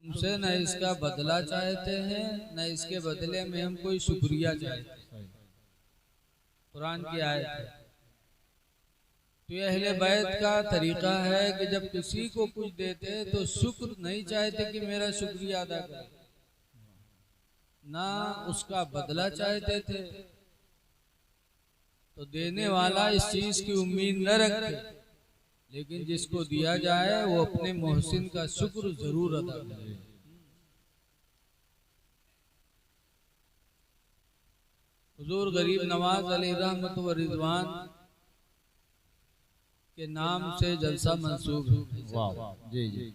हमसे न इसका बदला चाहते हैं, न इसके बदले में हम कोई शुक्रिया चाहते हैं। कुरान की आयत है। तो ये अहले बैत का तरीका है कि जब किसी को कुछ देते तो शुक्र नहीं चाहते कि मेरा शुक्रिया अदा करे, ना उसका बदला चाहते थे। तो देने वाला इस चीज की उम्मीद न रखे, लेकिन जिसको दिया जाए वो अपने मोहसिन का शुक्र जरूर अदा करे। हुजूर गरीब नवाज अलैहि रहमत व रिजवान के नाम से जलसा मंसूब है। जी जी।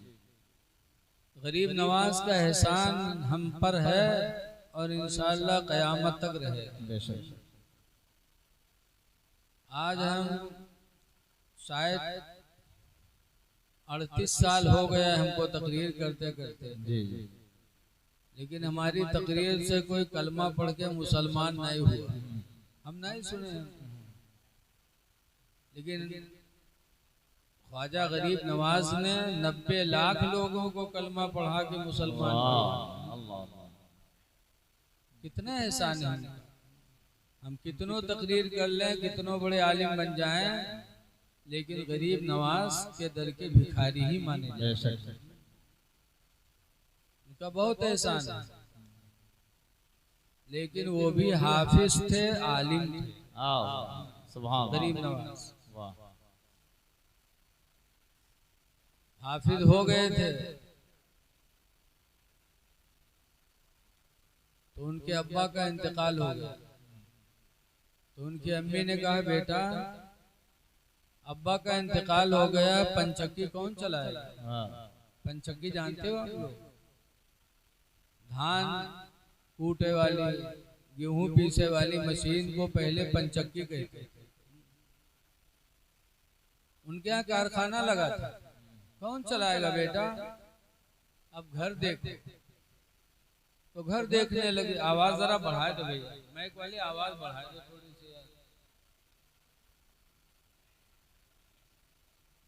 गरीब नवाज का एहसान हम पर है और इंशाअल्लाह क़यामत तक रहे। आज हम शायद 38 साल हो गए हमको तकरीर करते करते, जी जी। लेकिन हमारी तकरीर से कोई कलमा पढ़ के मुसलमान नहीं हुआ, हम नहीं सुने। लेकिन ख्वाजा गरीब नवाज ने 90 लाख लोगों को कलमा पढ़ा के मुसलमान किया। कितने एहसान है। हम कितनों तकरीर कर लें, कितनों बड़े आलिम बन जाएं, लेकिन गरीब नवाज के दर के भिखारी ही माने जाते। उनका बहुत एहसान है, लेकिन वो भी हाफिज थे, आलिम थे। गरीब नवाज हाफिज हो गए थे तो उनके अब्बा का इंतकाल हो गया। तो उनकी अम्मी ने कहा, बेटा अब्बा का इंतकाल हो गया, पंचक्की कौन चलाएगा? पंचक्की जानते हो आप लोग? धान कूटे वाली, गेहूं पीसे वाली मशीन को पहले पंचक्की कहते थे। उनके यहाँ कारखाना लगा था। कौन चलाएगा बेटा? अब घर देखो। तो घर देखने लगे। आवाज जरा बढ़ाए दो भैया, माइक वाली आवाज बढ़ाए दो थोड़ी सी।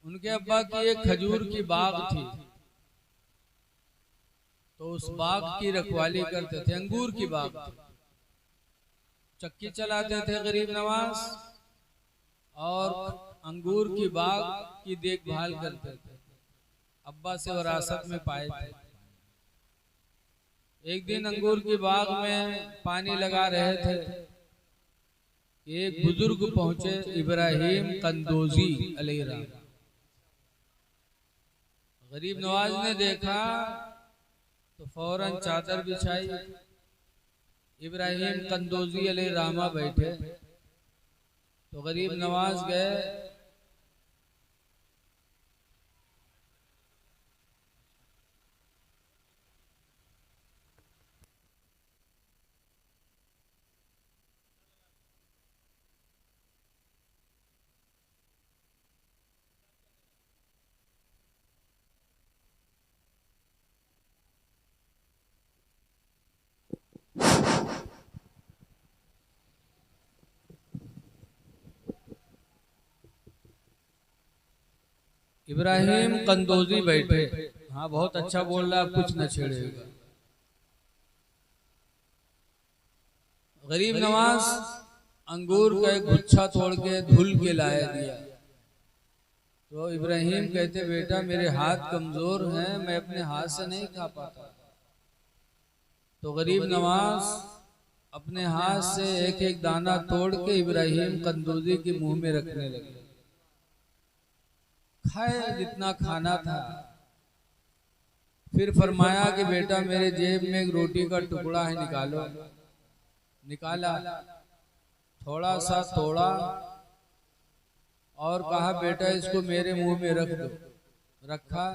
उनके अब्बा की एक खजूर की बाग थी, तो उस बाग की रखवाली करते थे। अंगूर की बाग थी। चक्की चलाते थे गरीब नवाज और अंगूर की बाग की देखभाल करते थे। अब्बा से विरासत में पाए थे। एक दिन अंगूर की बाग में पानी लगा रहे थे, एक बुजुर्ग पहुंचे, इब्राहिम कंदोजी अलैहिर्रहम। गरीब नवाज ने देखा तो फौरन चादर बिछाई। इब्राहिम कंदोजी अलैहिर्रहम बैठे। तो गरीब नवाज गए, इब्राहिम कंदोजी बैठे। हाँ बहुत अच्छा बोल रहा, कुछ न छेड़ेगा। गरीब नवाज अंगूर का एक गुच्छा तोड़ के धुल के लाया दिया। तो इब्राहिम कहते, बेटा मेरे हाथ कमजोर हैं, मैं अपने हाथ से नहीं खा पाता। तो गरीब नवाज अपने हाथ से एक एक दाना तोड़ के इब्राहिम कंदोजी के मुंह में रखने लगे। खाए जितना खाना था। फिर फरमाया कि बेटा मेरे जेब में एक रोटी का टुकड़ा है, निकालो। निकाला, थोड़ा सा तोड़ा और कहा, बेटा इसको मेरे मुंह में रख दो। रखा।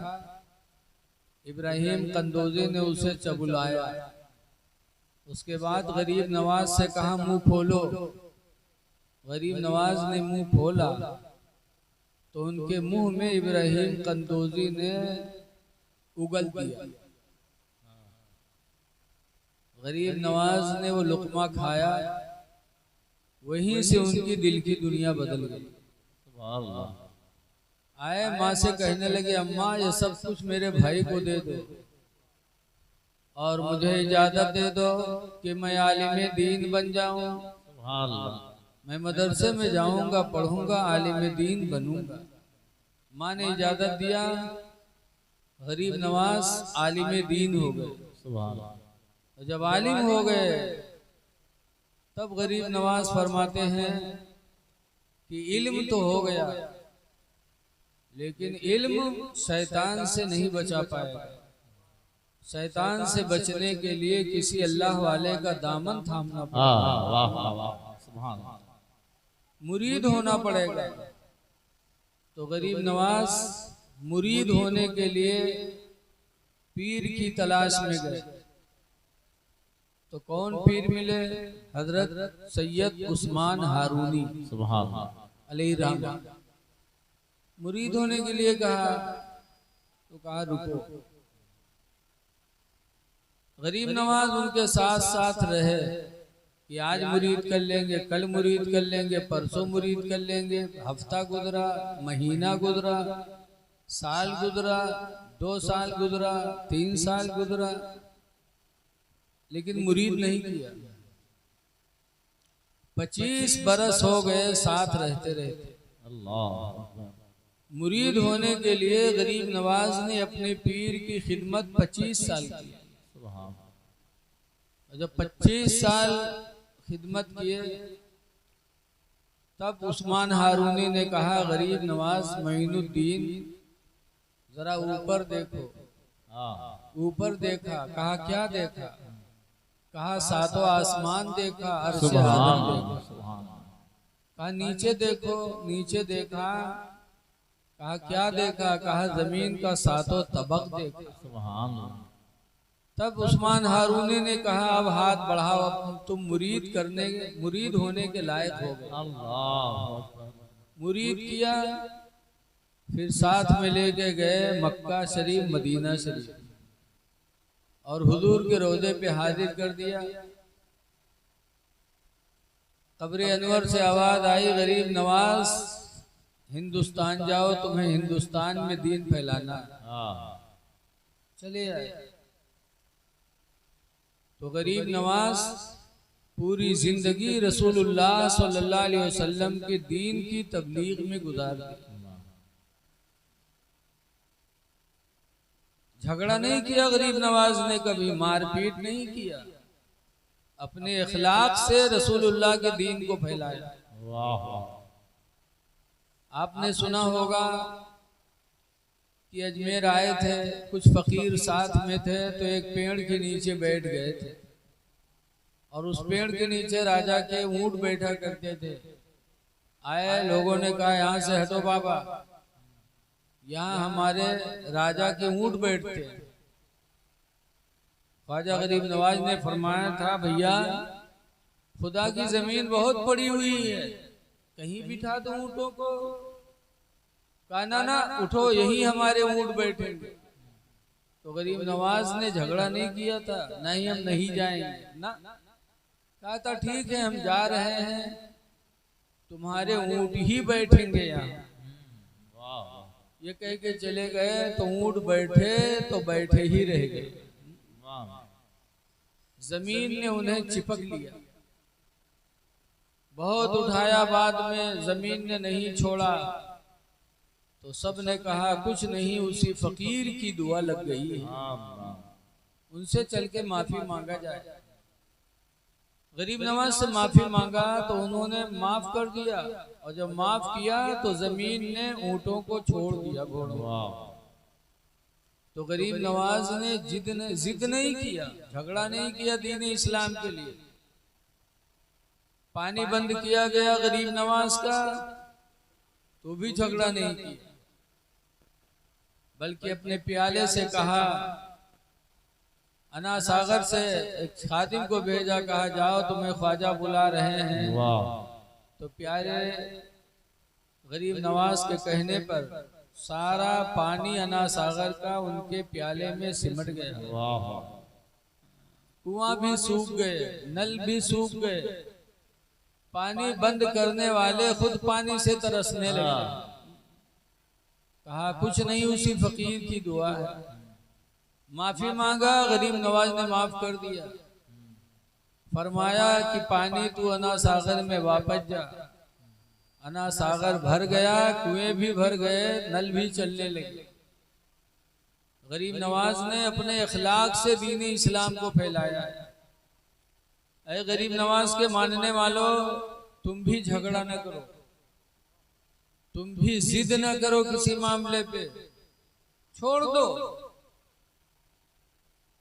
इब्राहिम कंदोजी ने उसे चबुलाया। उसके बाद गरीब नवाज से कहा, मुंह खोलो। गरीब नवाज ने मुंह खोला तो उनके मुंह में इब्राहिम कंदोजी ने उगल दिया। गरीब नवाज ने वो लुकमा खाया, वहीं से उनकी दिल की दुनिया बदल गई। आए माँ से कहने लगे, अम्मा ये सब कुछ मेरे भाई को दे दो। और मुझे इजाजत दे दो कि मैं आलिम दीन बन जाऊं। मैं मदरसे में जाऊंगा, पढ़ूंगा, आलिम दीन बनूंगा। माँ ने इजाजत दिया, गरीब नवाज आलिम दीन हो गए। और जब आलिम हो गए तब गरीब नवाज फरमाते हैं कि इल्म तो हो गया, लेकिन इल्म शैतान से नहीं बचा पाएगा। शैतान से बचने के लिए किसी अल्लाह वाले का दामन थामना पड़ेगा, मुरीद होना पड़ेगा। तो गरीब नवाज मुरीद होने के लिए पीर की तलाश में गए। तो कौन पीर मिले? हजरत सैयद उस्मान हारूनी अलैहिर्रहमा। मुरीद होने के लिए कहा तो कहा रुको। गरीब नवाज उनके साथ साथ रहे कि आज मुरीद कर लेंगे, कल मुरीद कर लेंगे, परसों मुरीद कर लेंगे। हफ्ता गुजरा, महीना गुजरा, साल गुजरा, 2 साल गुजरा, 3 साल गुजरा, लेकिन मुरीद नहीं किया। 25 बरस हो गए साथ रहते रहते। अल्लाह। मुरीद होने के लिए गरीब नवाज ने अपने पीर की खिदमत 25 साल की। जब 25 साल खिदमत किए तब उस्मान हारूनी ने कहा, गरीब नवाज मोइनुद्दीन जरा ऊपर देखो। ऊपर देखा, कहा क्या देखा? कहा सातों आसमान देखा, अर्श आज़म देखा। कहा नीचे देखो, नीचे देखा। कहा क्या देखा? कहा जमीन का सातों तबक देखा। तब उस्मान हारूनी ने कहा अब हाथ बढ़ाओ, अब तुम मुरीद होने के लायक हो गए। अल्लाह। मुरीद किया, फिर साथ में लेके गए मक्का शरीफ, मदीना शरीफ, और हुजूर के रोजे पे हाजिर कर दिया। कब्र अनवर से आवाज आई, गरीब नवाज हिंदुस्तान जाओ, तुम्हें हिंदुस्तान में दीन फैलाना। चले आए। तो गरीब नवाज पूरी जिंदगी रसूलुल्लाह सल्लल्लाहु अलैहि वसल्लम के दीन की तबलीग में गुजार दी। झगड़ा नहीं किया गरीब नवाज ने, कभी मारपीट नहीं किया। अपने इखलाक से रसूलुल्लाह के दीन को फैलाया। आपने सुना होगा कि अजमेर आए थे, कुछ फकीर साथ में थे, तो एक पेड़ के नीचे बैठ गए थे और उस पेड़ के नीचे राजा के ऊंट बैठा करते थे। आए लोगों ने कहा यहाँ से हटो बाबा, यहाँ हमारे राजा के ऊंट बैठते। ख्वाजा गरीब नवाज ने फरमाया था, भैया खुदा की जमीन बहुत पड़ी हुई है, कहीं बिठा दो ऊँटों को। कहा ना उठो, यही हमारे ऊँट बैठेंगे। तो गरीब नवाज ने झगड़ा नहीं किया था, नहीं हम नहीं जाएंगे ना। कहा था ठीक है हम जा रहे हैं, तुम्हारे ऊँट ही बैठेंगे यहाँ। ये कह के चले गए तो ऊँट बैठे तो बैठे ही रह गए। जमीन ने उन्हें चिपक लिया, बहुत उठाया, बाद में जमीन ने नहीं छोड़ा। तो सब ने कहा कुछ नहीं, उसी फकीर की दुआ लग गई है, उनसे चल के माफी मांगा जाए। गरीब नवाज से माफी मांगा तो उन्होंने माफ कर दिया, और जब माफ किया तो जमीन ने ऊँटों को छोड़ दिया, घोड़ों। तो गरीब नवाज ने जिद नहीं किया, झगड़ा नहीं किया दीन इस्लाम के लिए। पानी बंद किया गया गरीब नवाज का तो भी झगड़ा नहीं किया, बल्कि अपने प्याले से कहा, अना सागर से एक खादिम को भेजा, कहा जाओ तुम्हें ख्वाजा बुला रहे हैं। तो प्यारे गरीब नवाज के कहने पर सारा पानी अना सागर का उनके प्याले में सिमट गया। कुआं भी सूख गए, नल भी सूख गए, पानी बंद करने वाले खुद पानी से तरसने लगे। कहा कुछ नहीं, उसी फकीर की दुआ है। माफी मांगा, गरीब नवाज ने माफ कर दिया। फरमाया कि पानी तू अना सागर में वापस जा। अना सागर भर गया, कुएं भी भर गए, नल भी चलने लगे। गरीब नवाज ने अपने अखलाक से दीन इस्लाम को फैलाया। ऐ गरीब नवाज के मानने वालों, तुम भी झगड़ा न करो, तुम भी जिद न करो किसी मामले पे, छोड़ दो।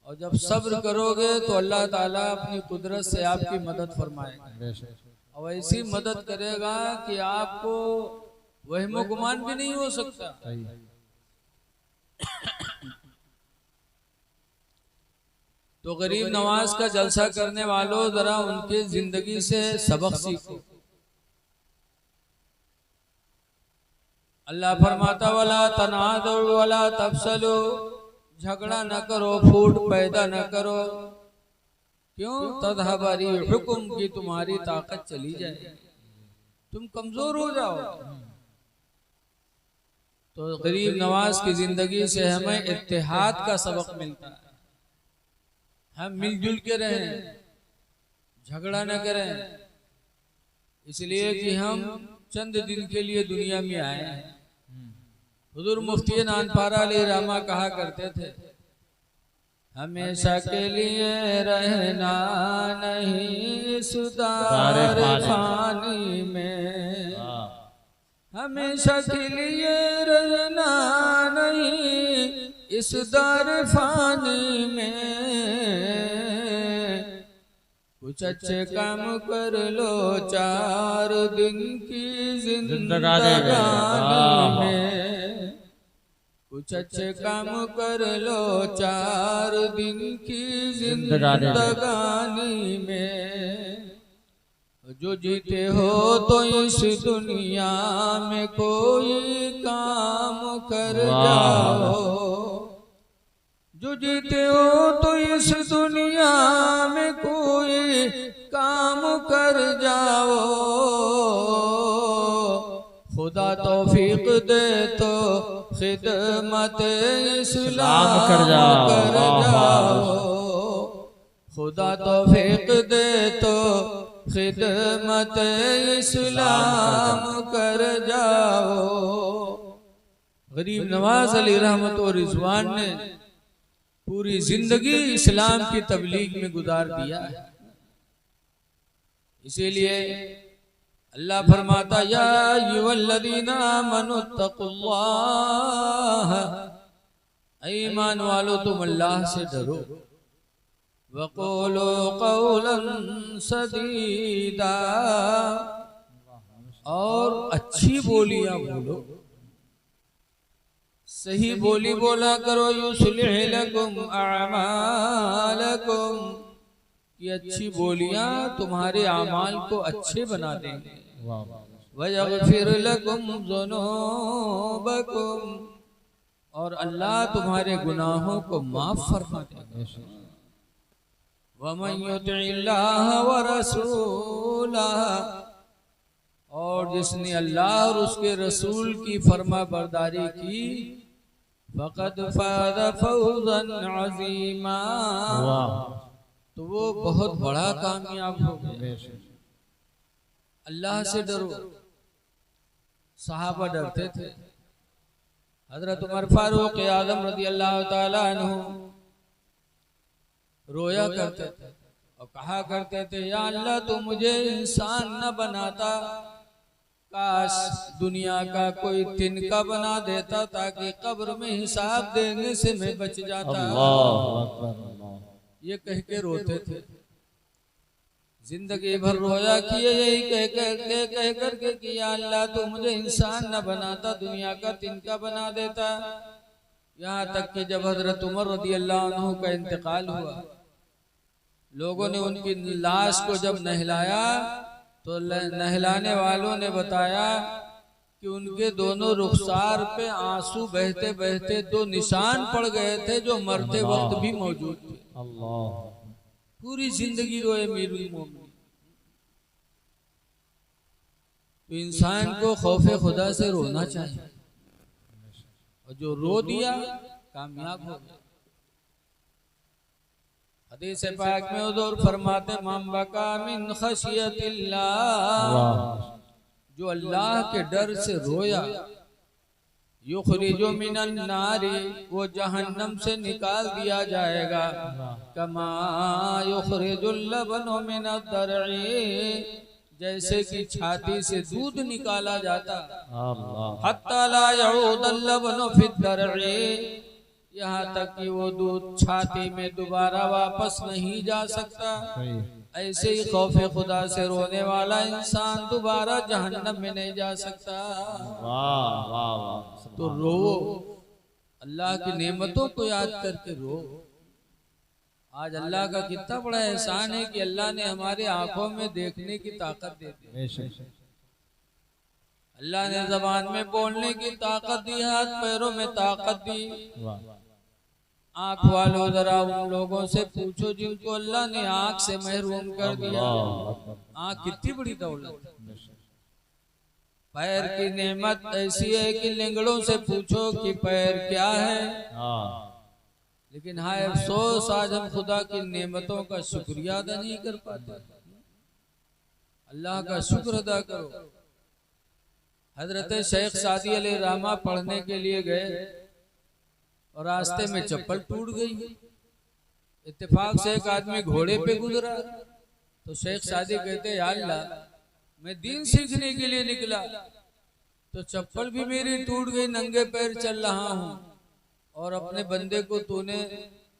और जब सब्र करोगे तो अल्लाह ताला अपनी कुदरत से आपकी मदद फरमाएगा, और ऐसी मदद करेगा कि आपको वहमो गुमान भी नहीं हो सकता। तो गरीब नवाज का जलसा करने वालों, जरा उनके जिंदगी से सबक सीखो। अल्लाह फरमाता वला तनादु वला तफसलु, झगड़ा न करो, फूट पैदा न करो। क्यों? तदहबरी हुक्म की तुम्हारी ताकत चली जाए, तुम कमजोर हो जाओ। तो गरीब नवाज की जिंदगी से हमें इत्तेहाद का सबक मिलता है। हम मिलजुल के रहें, झगड़ा न करें, इसलिए कि हम चंद दिन के लिए दुनिया में आए हैं। हुजूर मुफ्ती नानपारा अली रामा कहा करते थे, हमेशा के लिए रहना नहीं सुधार फानी में, हमेशा के लिए रहना नहीं इस दार फानी में। कुछ अच्छे काम कर लो 4 दिन की जिंदगानी में, कुछ अच्छे काम कर लो 4 दिन की जिंदगानी में। जो जीते हो तो इस दुनिया में कोई काम कर जाओ, जो जीते हो तो इस दुनिया में कोई काम कर जाओ। खुदा तौफीक दे तो खिदमत इस्लाम कर जाओ, खुदा तौफीक दे तो खिदमत इस्लाम कर जाओ। गरीब नवाज अली रहमत और रिजवान ने पूरी जिंदगी इस्लाम की तबलीग में गुजार दिया है। इसीलिए अल्लाह फरमाता, या अय्युहल्लज़ीना आमनुत्तकुल्लाह, ईमान वालों तुम अल्लाह से डरो। वक़ूलू क़ौलन सदीदा, और अच्छी बोलियां बोलो, सही बोली बोला करो। युस्लिह लकुम अअमालकुम, ये अच्छी बोलियां तुम्हारे अमाल को अच्छे बना देंगे। वयग़फिर लकुम ज़ुनूबकुम, और अल्लाह तुम्हारे गुनाहों को माफ फरमा देगा। वमन युतिइल्लाह व रसूलह, और जिसने अल्लाह और उसके रसूल की फरमा बरदारी की, फ़क़द फ़ाज़ फ़ौज़न अज़ीमा, तो वो बहुत बड़ा कामयाब हो गया। अल्लाह से डरो। सहाबा डरते थे। हज़रत उमर फारूक आज़म रज़ी अल्लाह ताला अन्हु रोया करते थे और कहा करते थे, या अल्लाह तू मुझे इंसान न बनाता, काश दुनिया का कोई तिनका बना देता ताकि कब्र में हिसाब देने से मैं बच जाता। ये कह के रोते थे। जिंदगी भर रोया किए यही कह करके कि या अल्लाह तू मुझे इंसान न बनाता, दुनिया का तिनका बना देता। यहाँ तक कि जब हजरत उमर रज़ी अल्लाह अन्हु का इंतकाल हुआ, लोगों ने उनकी लाश को जब नहलाया तो नहलाने वालों ने बताया कि उनके दोनों रुखसार पे आंसू बहते बहते 2 निशान पड़ गए थे जो मरते वक्त भी मौजूद थे। पूरी जिंदगी रोए अमीरुल मोमिनीन। तो इंसान को खौफे खुदा से रोना चाहिए, और जो रो दिया कामयाब हो गया। हदीस पाक में हुजूर फरमाते मन बका मिन खशियतिल्लाह, जो अल्लाह के डर से रोया, युखरिजु मिनन नारी, वो जहन्नम से निकाल दिया जाएगा, कमा युखरिजुल लबनु मिनद दरई, जैसे कि छाती से दूध निकाला जाता, हत्ता ला यऊदल लबनु फिद दरई, यहाँ तक कि वो दूध छाती में दोबारा वापस नहीं जा सकता। ऐसे ही खौफे खुदा से रोने वाला इंसान दोबारा जहन्नम में नहीं जा सकता। वाह वाह वाह। तो रो, अल्लाह की नेमतों को याद करके रो। आज अल्लाह का कितना बड़ा एहसान है कि अल्लाह ने हमारे आंखों में देखने की ताकत दे दी, अल्लाह ने जबान में बोलने की ताकत दी, हाथ पैरों में ताकत दी। आंख वालों जरा उन लोगों से पूछो जिनको अल्लाह ने आंख से महरूम कर दिया। आंख कितनी बड़ी दौलत। पैर की नेमत ऐसी है कि लिंगड़ों से पूछो कि पैर क्या है। लेकिन हाय अफसोस, आज हम खुदा की नेमतों का शुक्रिया अदा नहीं कर पाते। अल्लाह का शुक्र अदा करो। हजरत शेख सादी अलैहि रहमा पढ़ने के लिए गए और रास्ते में चप्पल टूट गई। इत्तेफाक से एक आदमी घोड़े पे गुजरा तो शेख सादी कहते या अल्लाह, मैं दीन सीखने के लिए निकला तो चप्पल भी मेरी टूट गई, नंगे पैर चल रहा हूँ और अपने बंदे को तूने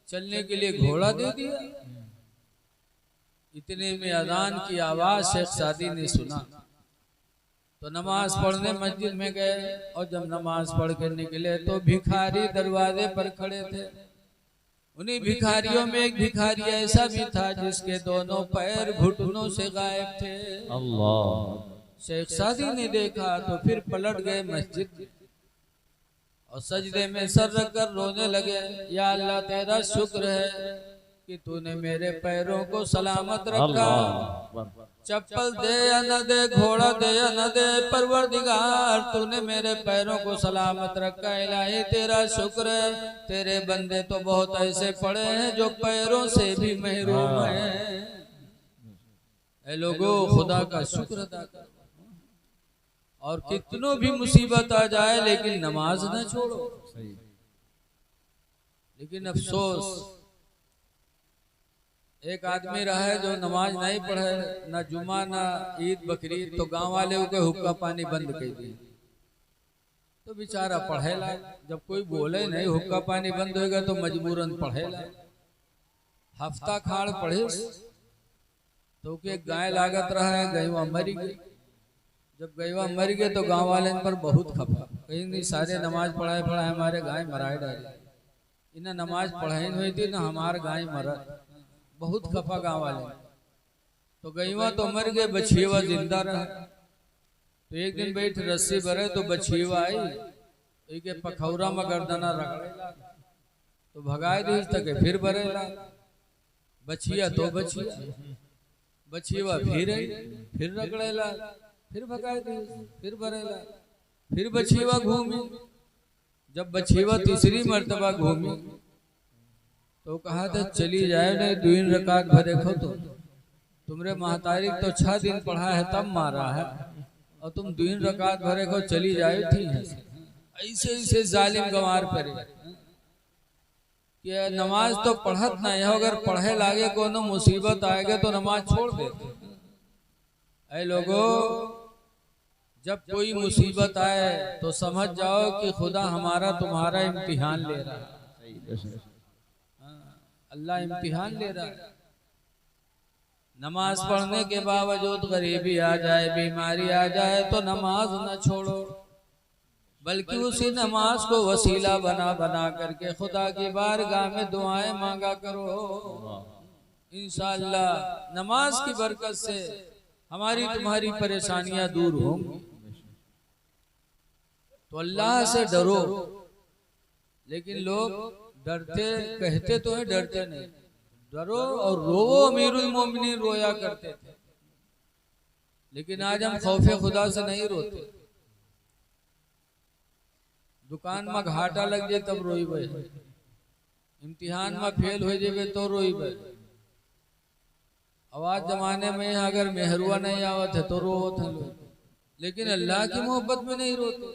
चलने के लिए घोड़ा दे दिया। इतने में अजान की आवाज शेख सादी ने सुना तो नमाज पढ़ने मस्जिद में गए और जब नमाज पढ़ कर निकले तो भिखारी दरवाजे पर खड़े थे। उन्हीं भिखारियों में एक भिखारी ऐसा भी था जिसके दोनों पैर घुटनों से गायब थे। अल्लाह। शेख सादी ने देखा तो फिर पलट गए मस्जिद और सजदे में सर रख कर रोने लगे, या अल्लाह तेरा शुक्र है कि तूने मेरे पैरों को सलामत रखा। चप्पल दे या न दे, घोड़ा दे या न दे, परवरदिगार तूने मेरे पैरों को सलामत रखा। इलाही तेरा शुक्र है, तेरे बंदे तो बहुत ऐसे पड़े हैं जो पैरों से भी महरूम हैं। ऐ लोगों, खुदा का शुक्र अदा करो। और कितनों भी मुसीबत आ जाए लेकिन नमाज न छोड़ो। लेकिन अफसोस, एक आदमी रहा है जो नमाज नहीं पढ़े, ना जुमा ना ईद बकरीद, तो गांव वाले के हुक्का पानी बंद कर दिए तो बेचारा पढ़ेला। जब कोई बोले नहीं हुक्का पानी बंद होगा तो मजबूरन पढ़ेला। हफ्ता खाड़ पढ़े तो के गाय लागत रहा है, गईवा मरी गई। जब गईवा मर गए तो गांव वाले पर बहुत खपा, कहीं नहीं सारे नमाज पढ़ाए हमारे गाय मराए डाले। इन्हें नमाज पढ़ाई हुई थी ना हमारे गाय मरा, बहुत खफा गांव वाले। तो गईवा तो मर गए, बछीवा जिंदा रहा। तो एक दिन बैठ रस्सी भरे तो बछीवा आई, एक पखौरा में गर्दना रगड़ेला तो भगाए दी तक फिर भरेला। बछिया तो बछीवा फिर आई, फिर रगड़ेला, फिर भगाए दी, फिर भरेला, फिर बछीवा घूमी। जब बछीवा तीसरी मर्तबा घूमी तो कहा था चली जाए नहीं, 2 रकात भरे खो तो तुमरे महतारी तो 6 दिन पढ़ा है तब मारा है और तुम 2 रकात भरे खो चली जाए थी। ऐसे ऐसे जालिम गंवार पड़े कि नमाज तो पढ़त नहीं है, अगर पढ़े लागे कोनो मुसीबत आएगा तो नमाज छोड़ देते। ऐ लोगों, जब कोई मुसीबत आए तो समझ जाओ कि खुदा हमारा तुम्हारा इम्तिहान ले रहा है। अल्लाह इम्तिहान ले रहा है। नमाज पढ़ने के बावजूद गरीबी आ जाए, बीमारी आ जाए तो नमाज न छोड़ो, बल्कि उसी नमाज को वसीला बना बना करके खुदा की बारगाह में दुआएं मांगा करो। इंशाअल्लाह नमाज की बरकत से हमारी तुम्हारी परेशानियां दूर होंगी। तो अल्लाह से डरो। लेकिन लोग डरते कहते तो है, डरते नहीं। डरो और रोवो, अमीरुल मोमिनीन रोया करते थे। लेकिन आज हम खौफे खुदा से नहीं रोते। दुकान में घाटा लग जाए तब रोई भाई, इम्तिहान में फेल हो जाए तो रोई भाई, आवाज जमाने में अगर मेहरुआ नहीं आवत है तो रोत है लोग, लेकिन अल्लाह की मोहब्बत में नहीं रोते।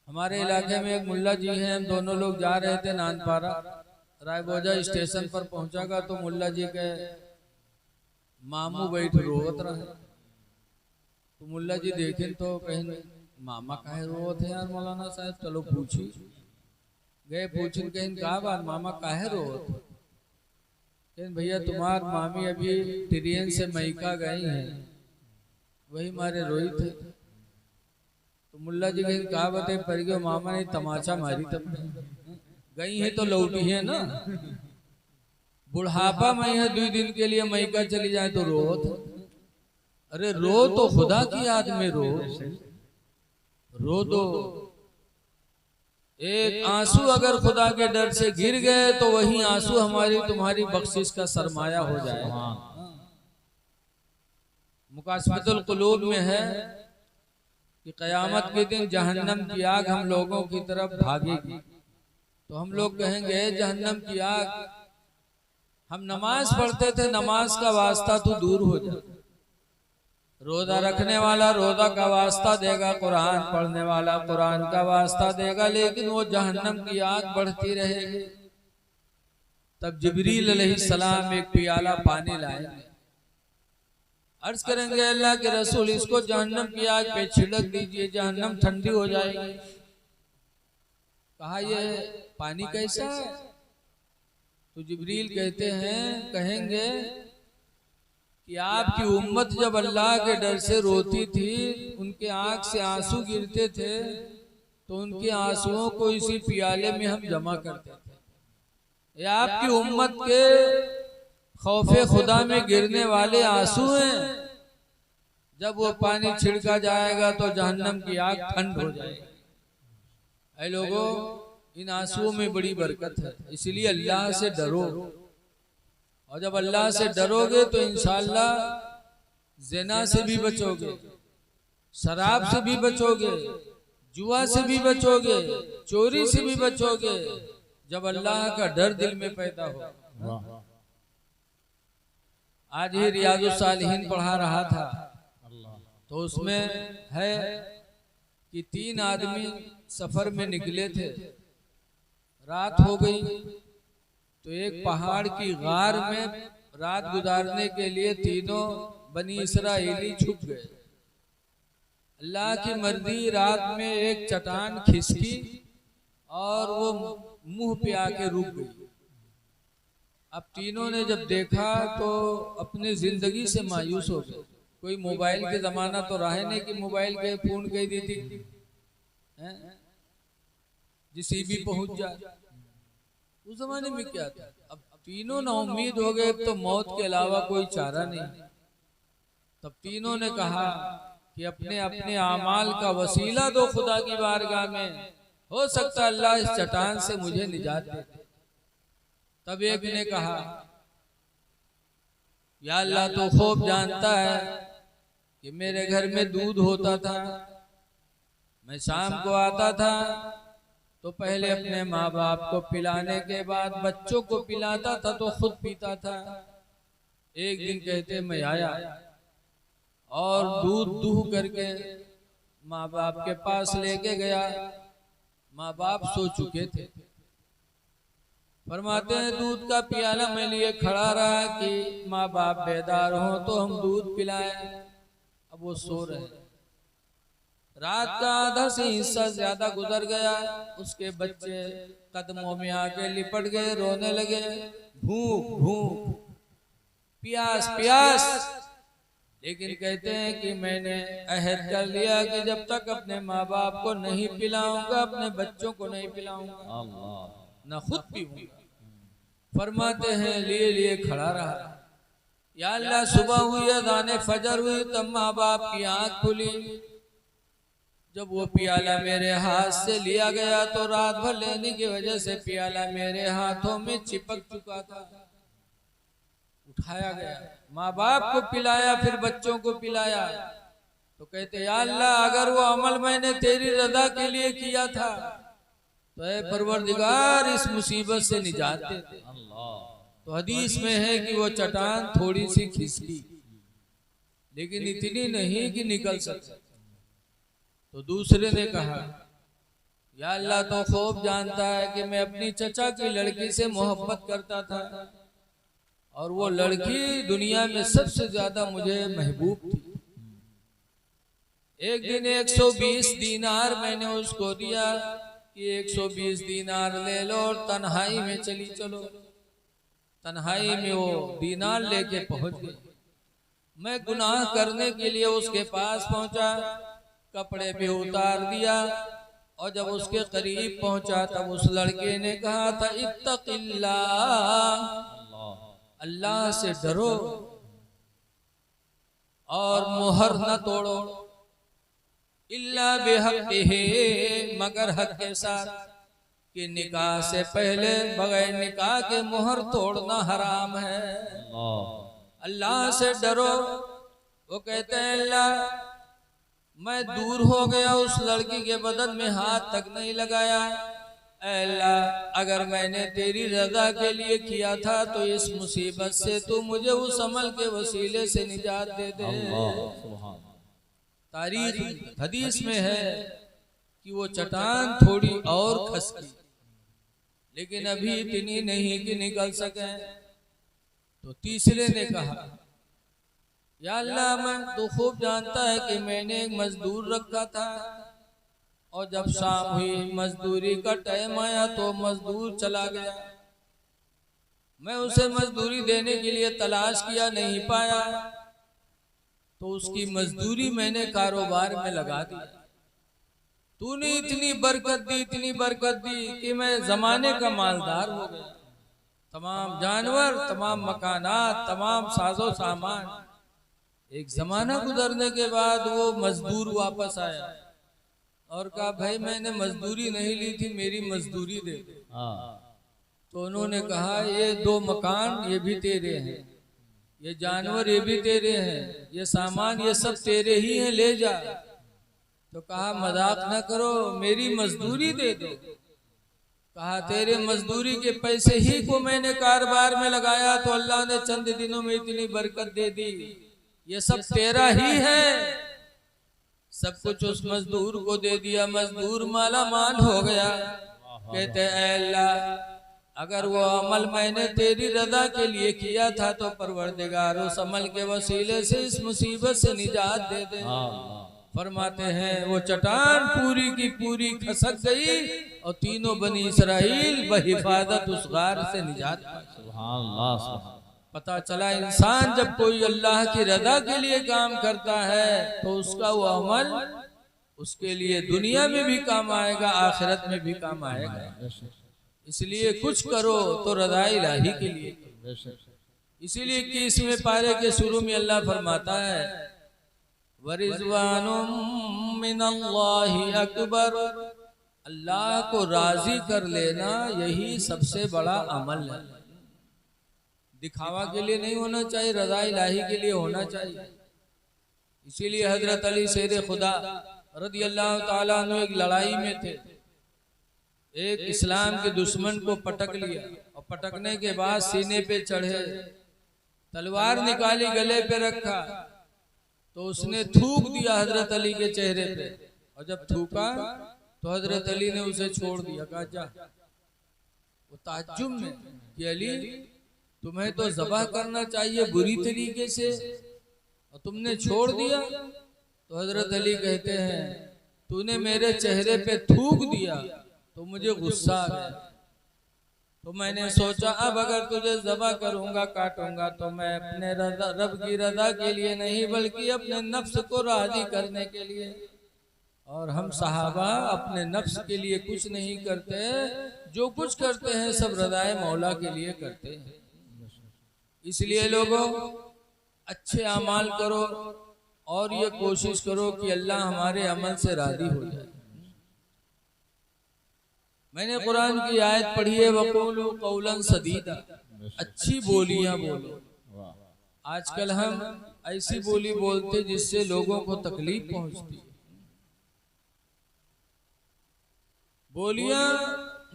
हमारे इलाके में एक मुल्ला जी हैं, हम दोनों लोग जा रहे थे नानपारा, रायबोजा स्टेशन पर पहुंचागा तो मुल्ला जी के मामू बैठ रोवत रहे। तो मुल्ला जी देखें तो कहें मामा काहे रोवत है यार मौलाना साहब, चलो पूछी। गए पूछन, कहें का बात मामा काहे रोवत? कहें भैया तुम्हार मामी अभी ट्रेन से मैका गई हैं, वही मारे रोई थे। तो मुल्ला जी कहें का बते पर गयो मामा ने तमाचा मारी, तब गई है तो लौटी है ना। बुढ़ापा में है 2 दिन के लिए मैका चली जाए तो रोत। अरे रो तो खुदा की याद में रो दो। एक आंसू अगर खुदा के डर से गिर गए तो वही आंसू हमारी तुम्हारी बख्शिश का सरमाया हो जाए। मुकाशफतुल कुलूब में है कि कयामत के दिन जहन्नम की आग हम लोगों की तरफ भागेगी, तो हम लोग कहेंगे जहन्नम की आग, हम नमाज पढ़ते थे, नमाज का वास्ता तू दूर हो जा। रोजा रखने वाला रोजा का वास्ता देगा, कुरान पढ़ने वाला कुरान का वास्ता देगा, लेकिन वो जहन्नम की आग बढ़ती रहेगी। तब जिब्रील अलैहिस्सलाम एक पियाला पानी लाएंगे, अर्ज करेंगे अल्लाह के रसूल इसको जहन्नम की आग पे छिड़क दीजिए, जहन्नम ठंडी हो जाएगी। कहा ये पानी कैसा है? तो जिब्रील कहते हैं, कहेंगे कि आपकी उम्मत जब अल्लाह के डर से रोती थी, उनके आंख से आंसू गिरते थे, तो उनके आंसुओं को इसी पियाले में हम जमा करते थे। ये आपकी उम्मत के खौफे खुदा में गिरने वाले आंसू हैं। जब वो पानी छिड़का जाएगा तो जहन्नम की आग ठंड हो जाएगी। ऐ लोगों, इन आंसुओं में बड़ी बरकत है, इसलिए अल्लाह से डरो। और जब अल्लाह से डरोगे तो इंशाअल्लाह ज़िना से भी बचोगे, शराब से भी बचोगे, जुआ से भी बचोगे, चोरी से भी बचोगे, जब अल्लाह का डर दिल में पैदा हो। आज ही रियाजुस सालिहीन पढ़ा रहा था, तो उसमें है कि 3 आदमी सफर में निकले थे, रात हो गई तो एक पहाड़ की गार में रात गुजारने के लिए तीनों बनी इसराइली छुप गए। अल्लाह की मर्जी, रात में एक चट्टान खिसकी और वो मुंह पे आके रुक गई। अब तीनों ने जब देखा तो अपनी जिंदगी से मायूस हो गए। कोई मोबाइल के जमाना तो रहे नहीं कि मोबाइल के फोन कह दी थी जिसी भी पहुंच जाए। उस जमाने में क्या था? अब तीनों ना उम्मीद हो गए, तो मौत के अलावा कोई चारा नहीं। तब तीनों ने कहा कि अपने अपने आमाल का वसीला दो खुदा की बारगाह में, हो सकता अल्लाह इस चट्टान से मुझे निजात दे। तब एक ने कहा, या अल्लाह तो खूब जानता है कि मेरे घर में दूध होता था, मैं शाम को आता था तो पहले अपने माँ बाप को पिलाने के बाद बच्चों को पिलाता था तो खुद पीता था। एक दिन कहते मैं आया और दूध दूह करके माँ बाप के पास लेके गया। माँ बाप सो चुके थे। फरमाते हैं दूध का प्याला मैं लिए खड़ा रहा कि माँ बाप बेदार हो तो हम दूध पिलाएं। अब वो सो रहे। रात का आधा से हिस्सा ज्यादा गुजर गया। उसके बच्चे कदमों में आके लिपट गए, रोने लगे, भूख भूख, प्यास प्यास। लेकिन कहते हैं कि मैंने अहद कर लिया कि जब तक अपने माँ बाप को नहीं पिलाऊंगा, अपने बच्चों को नहीं पिलाऊंगा, न खुद पीऊंगा। फरमाते हैं लिए लिए खड़ा रहा। या अल्लाह सुबह हुई, अज़ान फजर हुई, तब माँ बाप की आंख खुली। जब वो प्याला मेरे हाथ से लिया गया तो रात भर लेने की वजह से प्याला मेरे हाथों में चिपक चुका था। उठाया गया, माँ बाप को पिलाया, फिर बच्चों को पिलाया। तो कहते या अल्लाह अगर वो अमल मैंने तेरी रज़ा के लिए किया था तो ऐ परवरदिगार इस मुसीबत से निजात दे दे। तो तो हदीस में है कि वो चट्टान थोड़ी सी खिसकी, लेकिन इतनी नहीं कि निकल सके। तो दूसरे ने कहा, या अल्लाह तो खूब जानता है कि मैं अपनी चचा की लड़की से मोहब्बत करता था और वो लड़की दुनिया में सबसे ज्यादा मुझे महबूब थी। एक दिन 120 दीनार मैंने उसको दिया कि 120 दीनार ले लो और तन्हाई में चली चलो। तन्हाई में वो दीनार लेके पहुंच गई। मैं गुनाह करने के लिए उसके पास पहुंचा, कपड़े भी उतार दिया और जब उसके करीब पहुंचा तब उस लड़के ने कहा था, इत्तक़िल्लाह, अल्लाह से डरो और मुहर न तोड़ो, इल्ला बिहक़्क़िही, मगर हक के साथ, कि निकाह से पहले बगैर निकाह के मुहर तोड़ना हराम है। अल्लाह से डरो। वो कहते हैं, अल्लाह मैं दूर हो गया, उस लड़की के बदन में हाथ तक नहीं लगाया। अल्लाह अगर मैंने तेरी रजा के लिए किया था तो इस मुसीबत से तू मुझे उस अमल के वसीले से निजात दे दे। तारीख हदीस में है कि वो चट्टान थोड़ी और खसकी, लेकिन अभी इतनी नहीं कि निकल सके। तो तीसरे ने कहा, या अल्लाह मैं तो खूब जानता है कि मैंने एक मजदूर रखा था और जब शाम हुई, मजदूरी का टाइम आया तो मजदूर चला गया। मैं उसे मजदूरी देने के लिए तलाश किया, नहीं पाया, तो उसकी मजदूरी मैंने कारोबार में लगा दी। तूने इतनी बरकत दी, इतनी बरकत दी कि मैं जमाने का मालदार हो गया। तमाम जानवर, तमाम मकानात, तमाम साजो सामान। एक जमाना गुजरने के बाद वो मजदूर वापस आया और कहा, भाई मैंने मजदूरी नहीं ली थी, मेरी मजदूरी दे दे। तो उन्होंने कहा, ये 2 मकान ये भी तेरे हैं, ये जानवर ये भी तेरे हैं, ये सामान ये सब तेरे ही हैं, ले जा। तो कहा, मजाक न करो, मेरी मजदूरी दे दो। कहा, तेरे मजदूरी के पैसे ही को मैंने कारोबार में लगाया तो अल्लाह ने चंद दिनों में इतनी बरकत दे दी, ये सब तेरा ही है। सब कुछ उस मजदूर को दे दिया, मजदूर माला माल हो गया। कहते हैं, अल्लाह अगर वो अमल मैंने तेरी रजा के लिए किया था तो परवरदिगार उस अमल के वसीले से इस मुसीबत से निजात दे दे। फरमाते हैं, वो चट्टान पूरी की पूरी खसक गई और तीनों बनी इसराइल बहिफाजत उस गार से निजात पाई। पता चला इंसान जब कोई अल्लाह की रजा के लिए काम करता है तो उसका वो अमल उसके लिए दुनिया में भी काम आएगा, आखिरत में भी काम आएगा। इसलिए कुछ करो तो रज़ा इलाही के लिए। इसीलिए 21वें पारे के शुरू में अल्लाह फरमाता है, वरिज़वानुम मिनल्लाहि अकबर, अल्लाह को राजी कर लेना यही सबसे बड़ा अमल है। दिखावा के लिए नहीं होना चाहिए, रज़ा इलाही के लिए होना चाहिए। इसीलिए हजरत अली शेर खुदा रज़ी अल्लाह ताला अन्हु एक लड़ाई में थे, एक इस्लाम के दुश्मन को पटक लिया और पटकने के बाद सीने पे चढ़े, तलवार निकाली गले पे रखा तो उसने थूक दिया हजरत अली के चेहरे पे, और जब थूका तो हजरत अली ने उसे छोड़ दिया, कहा जा। वो ताज्जुब में कि अली तुम्हें तो ज़बह करना चाहिए बुरी तरीके से और तुमने छोड़ दिया। तो हजरत अली कहते हैं, तूने मेरे चेहरे पे थूक दिया तो मुझे गुस्सा आ गया, तो मैंने सोचा अब अगर तुझे ज़बह करूंगा, काटूंगा तो मैं अपने रब की रजा के लिए नहीं बल्कि अपने नफ्स को राजी करने के लिए। और हम सहाबा अपने नफ्स के लिए कुछ नहीं करते, जो कुछ करते हैं सब रज़ाए मौला के लिए करते हैं। इसलिए लोगों अच्छे अमाल करो और ये कोशिश करो कि अल्लाह हमारे अमल से राजी हो जाए। मैंने कुरान की आयत पढ़ी है, वक़ूलू क़ौलन सदीदा, अच्छी बोलियां बोलो। आजकल हम ऐसी बोली बोलते जिससे लोगों को तकलीफ पहुंचती है। बोलियां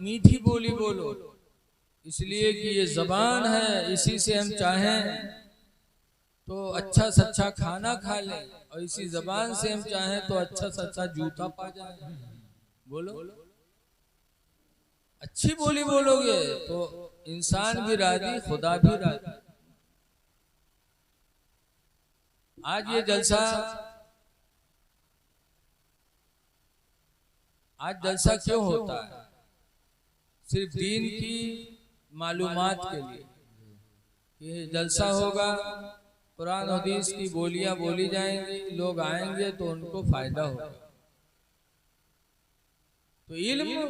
मीठी बोली बोलो, इसलिए कि ये जबान है, इसी से हम चाहें तो अच्छा सच्चा खाना खा लें, और इसी जबान से हम चाहें तो अच्छा सच्चा जूता पा जाए। बोलो, अच्छी बोली बोलोगे तो इंसान भी राजी, खुदा भी राजी। आज ये जलसा, आज जलसा क्यों होता है? सिर्फ दीन की मालूमात के लिए कि जलसा होगा, कुरान हदीस की बोलियां बोली जाएंगी, लोग आएंगे तो उनको फायदा होगा। तो इल्म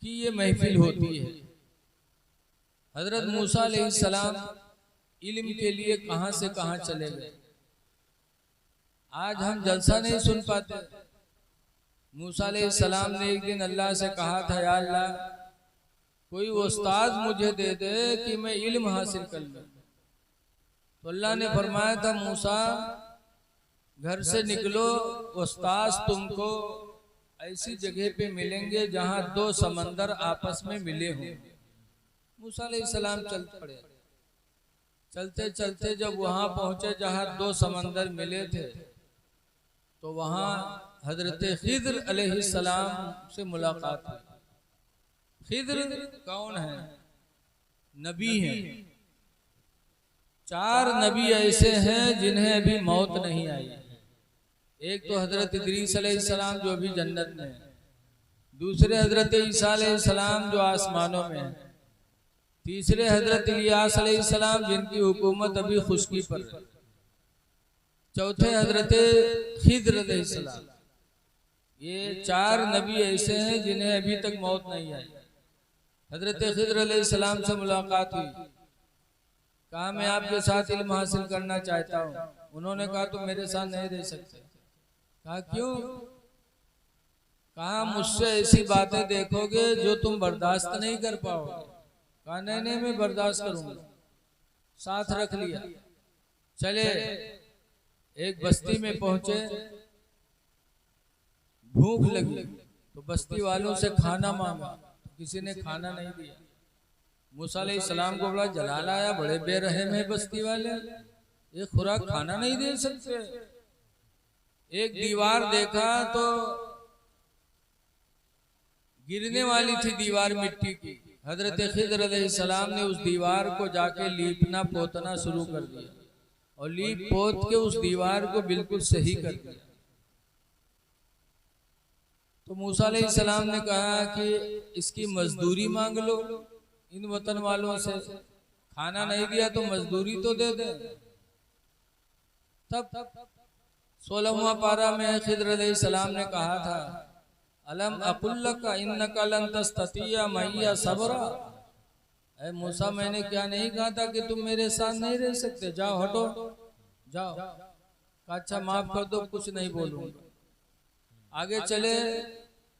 की ये महफिल होती है। हजरत मूसा अलैहिस्सलाम इल्म के लिए कहां से कहां चले गए। आज हम जलसा नहीं सुन पाते। मूसा अलैहिस्सलाम ने एक दिन अल्लाह से कहा था, या अल्लाह कोई उस्ताद मुझे दे दे कि मैं इल्म हासिल कर लूं। तो अल्लाह ने फरमाया था, मूसा घर से निकलो, उस्ताद तुमको ऐसी जगह पे मिलेंगे जहां दो समंदर आपस में मिले हों। मूसा अलैहिस्सलाम चल पड़े। चलते चलते जब वहां पहुंचे जहां दो समंदर मिले थे, तो वहां हजरत खिद्र अलैहिस्सलाम से मुलाकात हुई। खिद्र कौन है? नबी हैं। 4 नबी ऐसे हैं जिन्हें अभी मौत नहीं आई। एक तो हजरत इदरीस अलैहिस्सलाम जो अभी जन्नत में है, दूसरे हजरत ईसा अलैहिस्सलाम जो आसमानों में है, तीसरे हजरत इलियास अलैहिस्सलाम जिनकी हुकूमत अभी खुश्की पर है, चौथे हजरत खिद्र अलैहिस्सलाम। ये 4 नबी ऐसे हैं जिन्हें अभी तक मौत नहीं आई। हजरत खिद्र अलैहिस्सलाम से मुलाकात हुई, कहा मैं आपके साथ इल्म हासिल करना चाहता हूँ। उन्होंने कहा तुम मेरे साथ नहीं रह सकते। कहा क्यों? कहा मुझसे ऐसी बातें देखोगे जो तुम बर्दाश्त नहीं कर पाओगे। कहा नहीं नहीं मैं बर्दाश्त करूंगा। साथ रख लिया, चले एक बस्ती में पहुंचे। भूख लगी तो बस्ती वालों से खाना मांगा, किसी ने खाना नहीं दिया। मूसा अलैहिस्सलाम को बड़ा जलाल आया, बड़े बेरहम है बस्ती वाले, एक खुराक खाना नहीं दे सकते। एक दीवार देखा तो गिरने वाली थी दीवार मिट्टी की। हजरत खिद्र अलैहिस्सलाम ने उस दीवार को जाके लीपना पोतना शुरू कर दिया और लीप पोत के उस दीवार को बिल्कुल सही कर दिया। तो मूसा अलैहिस्सलाम ने कहा कि इसकी मजदूरी मांग लो इन वतन वालों से, खाना नहीं दिया तो मजदूरी तो दे दे। तब 16वां पारा में खिद्र अलैहिस्सलाम ने कहा था, अलम अकुल लका इन्नका लन तस्ततिया मैया सबरा। ऐ मूसा मैंने क्या नहीं कहा था कि तुम मेरे साथ नहीं रह सकते, जाओ हटो जाओ। अच्छा माफ कर दो, कुछ नहीं बोलूंगा। आगे चले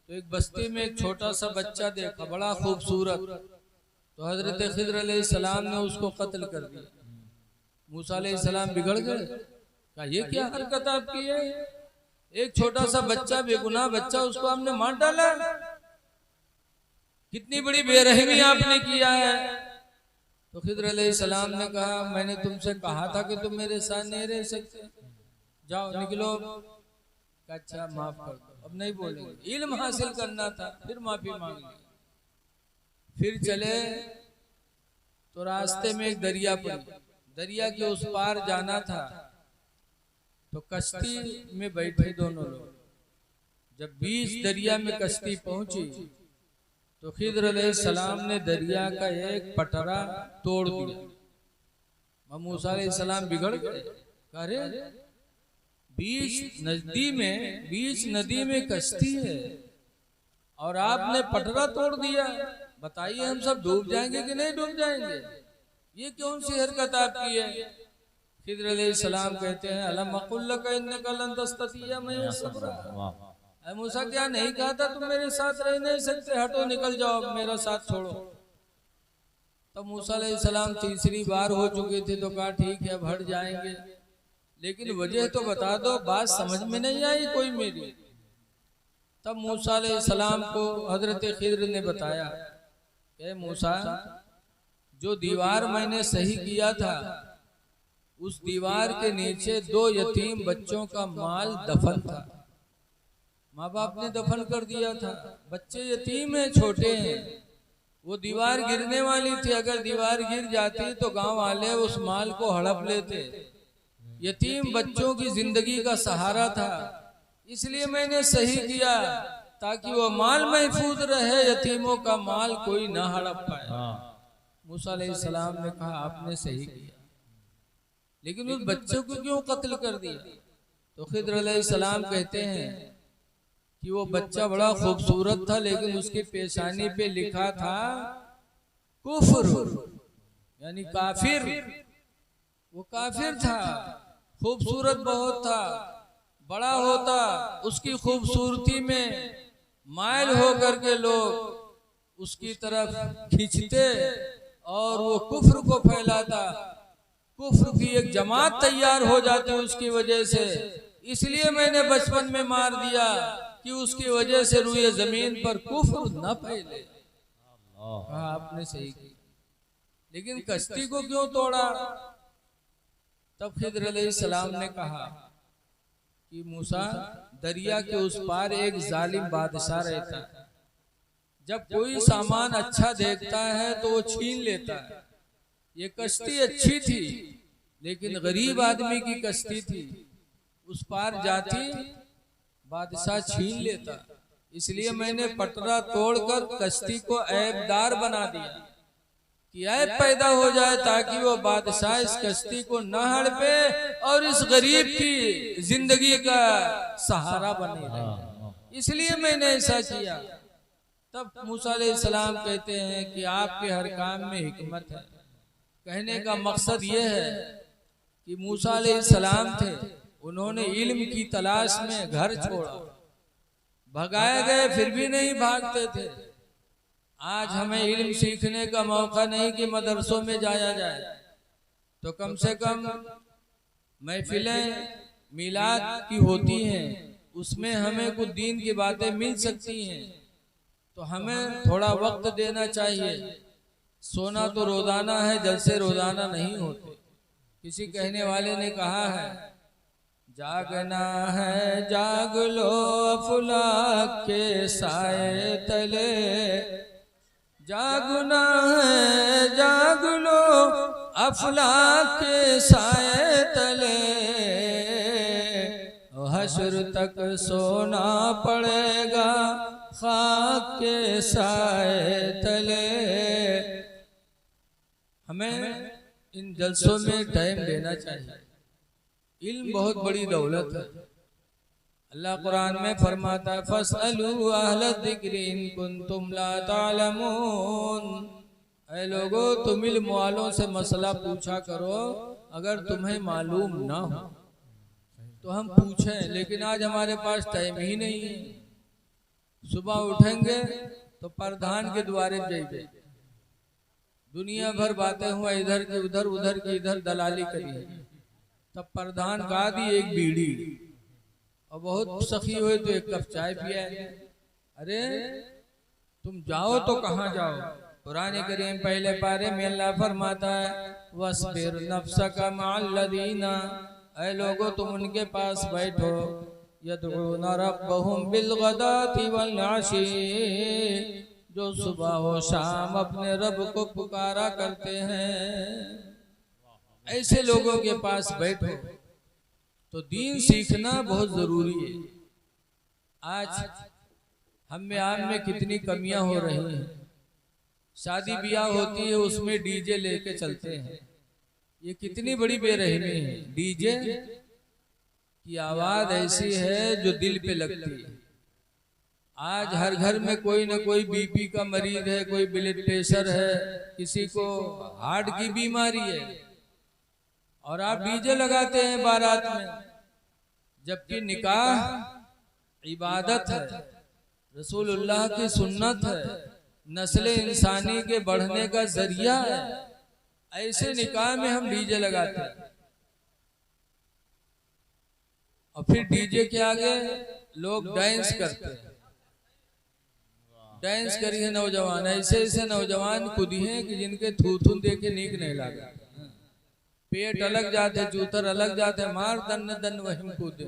तो एक बस्ती में एक छोटा सा बच्चा देखा, बड़ा खूबसूरत। तो हजरत खिद्र अलैहिस्सलाम ने उसको कत्ल कर दिया। मूसा अलैहिस्सलाम बिगड़ गए, कहा ये क्या हरकत आपकी है? एक छोटा सा बच्चा, बेगुनाह बच्चा, उसको आपने मार डाला। कितनी बड़ी बेरहमी आपने किया है। तो खिद्र अलैहिस्सलाम ने कहा मैंने तुमसे कहा था कि तुम मेरे साथ नहीं रह सकते, जाओ निकलो। अच्छा माफ कर दो, अब नहीं बोलेंगे। इल्म हासिल करना था, फिर माफी मांग ली। फिर चले तो रास्ते में एक दरिया पड़ी, दरिया के उस पार जाना था। तो कश्ती में बैठे दोनों लोग। जब बीच दरिया में कश्ती पहुंची तो खिद्र अलैहिस्सलाम ने दरिया का एक पटरा तोड़ दिया। मूसा अलैहिस्सलाम बिगड़ गए, अरे बीच नदी में कश्ती है और आपने पटरा तोड़ दिया। बताइए हम सब डूब जाएंगे कि नहीं डूब जाएंगे? ये कौन सी हरकत आपकी है? खिद्र अलैहिस्सलाम कहते हैं अलम अकुल लका इन्नका लन तस्ततिया मैया सबरा। ऐ मूसा क्या नहीं कहा था तुम मेरे साथ रह नहीं सकते, हटो निकल जाओ, मेरा साथ छोड़ो। तब मूसा अलैहिस्सलाम तीसरी बार हो चुके थे तो कहा ठीक है अब हट जाएंगे, लेकिन वजह तो बता दो, बात समझ में नहीं आई कोई मेरी। तब मूसा अलैहिस्सलाम को हजरत खिद्र ने बताया ए मूसा, जो दीवार मैंने सही किया था उस दीवार के नीचे 2 यतीम बच्चों का माल दफन था। माँ बाप ने दफन कर दिया था, बच्चे यतीम हैं, छोटे हैं। वो दीवार गिरने वाली थी, अगर दीवार गिर जाती तो गांव वाले उस माल को हड़प लेते। यतीम बच्चों की जिंदगी का सहारा था, इसलिए मैंने सही किया ताकि वो माल महफूज रहे, यतीमों का माल कोई ना हड़प पाए। मूसा अलैहिस्सलाम ने कहा आपने सही किया, लेकिन उस बच्चों को क्यों कत्ल कर दिया? तो खिद्र अलैहिस्सलाम कहते हैं कि वो बच्चा बड़ा खूबसूरत था, लेकिन उसकी पेशानी पे लिखा था कुफ्र, यानी काफिर। वो काफिर था, खूबसूरत बहुत था, बड़ा होता उसकी खूबसूरती में मायल होकर के लोग उसकी तरफ खींचते और वो कुफ्र को फैलाता, कुफ्र की एक जमात तैयार हो जाती उसकी वजह से। इसलिए मैंने बचपन में मार दिया कि उसकी वजह से रूए जमीन पर कुफ्र न फैले। कहा आपने सही की, लेकिन कश्ती को क्यों तोड़ा? तब खिद्र अलैहिस्सलाम ने कहा कि मूसा, दरिया के उस पार एक जालिम बादशाह रहता है, जब कोई सामान अच्छा देखता है तो वो छीन लेता है। ये कश्ती अच्छी थी लेकिन गरीब आदमी की कश्ती थी, उस पार जाती बादशाह छीन लेता। इसलिए मैंने पटरा तोड़कर कश्ती को ऐबदार बना दिया कि ऐब पैदा हो जाए, ताकि वो बादशाह इस कश्ती को न हड़पे और इस गरीब की जिंदगी का सहारा बने रहे। इसलिए मैंने ऐसा किया। तब मूसा अलैहिस्सलाम कहते हैं कि आपके हर काम में हिकमत है। कहने का मकसद ये है कि मूसा अलैहिस्सलाम थे, उन्होंने इल्म की तलाश में घर छोड़ा, भगाए गए फिर भी नहीं भागते थे। आज हमें इल्म सीखने का मौका नहीं कि मदरसों में जाया जाए, तो कम से कम महफिलें मिलाद की होती हैं, उसमें हमें कुछ दीन की बातें मिल सकती हैं, तो हमें थोड़ा वक्त देना चाहिए। सोना तो रोजाना है, जलसे रोजाना नहीं होते। किसी कहने वाले ने कहा है, जागना है जाग लो अफलाक के साए तले, जागना है जाग लो अफलाक के साए तले, हश्र तक सोना पड़ेगा खाक के साए तले। हमें इन जलसों में टाइम देना चाहिए। इल्म बहुत बड़ी दौलत है। अल्लाह कुरान में फरमाता है, फसअलू अहल ज़िक्र इन कुंतुम ला तालमून। ऐ लोगो, तुम इल्म वालों से मसला पूछा करो अगर तुम्हें मालूम ना हो तो हम पूछें, लेकिन आज हमारे पास टाइम ही नहीं है। सुबह उठेंगे तो प्रधान के द्वारे जाइए, दुनिया भर बातें हुआ, इधर की उधर, उधर की इधर दलाली करी। तब प्रधान का दी एक बीड़ी और बहुत सखी हुए तो एक कप चाय पिया। अरे तुम जाओ तो कहाँ जाओ? कुरान करीम पहले पारे में अल्लाह फरमाता है, वस्बिर नफ्सका मअल्लज़ीना, ऐ लोगो तुम उनके पास बैठो, यदऊना रब्बहुम बिलगदाति वल आशी, जो सुबह हो शाम अपने रब को पुकारा करते हैं। ऐसे लोगों के पास बैठो। तो दीन सीखना बहुत जरूरी है। आज हम में आम में कितनी कमियां हो रही हैं। शादी ब्याह होती है, उसमें डीजे लेके चलते हैं। ये कितनी बड़ी बेरहमी है। डीजे की आवाज ऐसी है जो दिल पे लगती है। आज हर घर में कोई ना कोई बीपी का मरीज है, कोई ब्लड प्रेशर है, किसी को हार्ट की बीमारी है, और आप डीजे लगाते हैं बारात में, जबकि निकाह इबादत है, रसूलुल्लाह की सुन्नत है, नस्ल इंसानी के बढ़ने का जरिया है। ऐसे निकाह में हम डीजे लगाते हैं और फिर डीजे के आगे लोग डांस करते हैं। डांस करिए नौजवान, ऐसे ऐसे नौजवान कुदिए कि जिनके थूथुन देखे नीक नहीं लगा, पेट अलग जाते, जूतर अलग जाते, मार दन दन वही कूदे।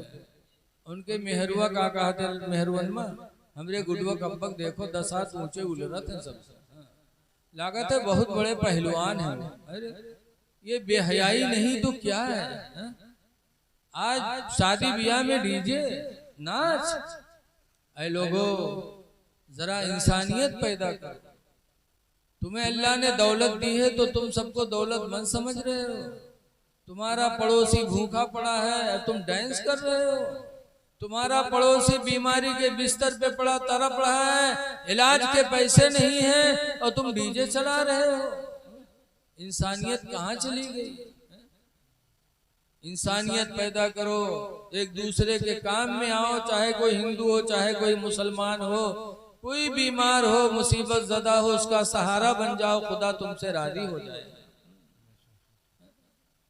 उनके मेहरुआ का कहते मेहरुअन में हमरे गुडवा कब्बक देखो 10 हाथ ऊंचे उलरत है सब, लागत है बहुत बड़े पहलवान हैं। अरे ये बेहयाई नहीं तो क्या है? आज शादी ब्याह में डीजे नाच, ऐ लोगों जरा इंसानियत पैदा कर। तुम्हें अल्लाह ने दौलत दी है तो तुम सबको दौलतमंद समझ रहे हो। तुम्हारा पड़ोसी भूखा पड़ा है, तुम डांस कर रहे हो। तुम्हारा पड़ोसी बीमारी के बिस्तर पे पड़ा तड़प रहा है, इलाज के पैसे नहीं है और तुम डीजे चला रहे हो। इंसानियत कहाँ चली गई? इंसानियत पैदा करो, एक दूसरे के काम में आओ, चाहे कोई हिंदू हो चाहे कोई मुसलमान हो, कोई बीमार हो मुसीबत ज़दा हो उसका सहारा बन जाओ, खुदा तुमसे राजी हो जाए।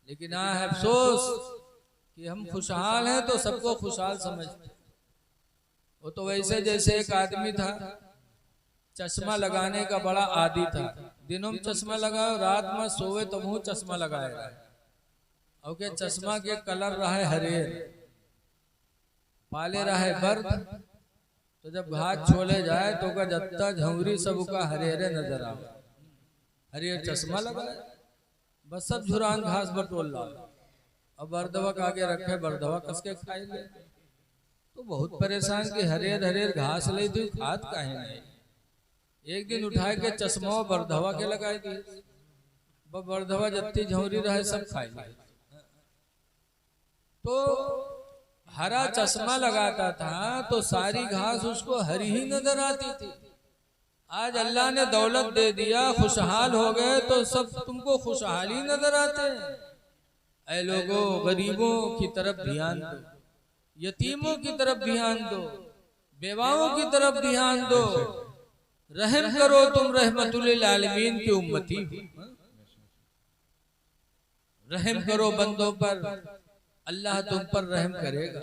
लेकिन है अफसोस कि हम खुशहाल हैं तो सबको खुशहाल समझते। वो तो वैसे जैसे एक आदमी था, चश्मा लगाने का बड़ा आदी था, दिनों में चश्मा लगाओ, रात में सोवे तो मुंह चश्मा लगाएगा। और के चश्मा के कलर रहा हरेर, पाले रहा बर्द, तो जब घाट छोले जाए तो का जत्ता झौरी सब का हरेरे नजर आवे। हरेर चश्मा लगाए, बस सब झुरान घास बटोल रहा। अब बरदवा का आगे रखे, बरदवा कस के खाई ले। तो बहुत परेशान कि हरेर हरेर घास ले दी, खाद काहे नहीं। एक दिन उठा के चश्मा बरदवा के लगाई दी, बरदवा जत्ती झौरी रहे सब खाई ले। तो हरा चश्मा लगाता था तो सारी घास उसको हरी ही नजर आती थी। आज अल्लाह ने दौलत दे दिया, खुशहाल हो गए तो सब तुमको खुशहाली नजर आते हैं। ऐ लोगों, गरीबों की तरफ ध्यान दो, यतीमों की तरफ ध्यान दो, बेवाओं की तरफ ध्यान दो, रहम करो, तुम रहमतुल आलमीन की उम्मती हो। रहम करो बंदों पर, अल्लाह तुम पर रहम करेगा।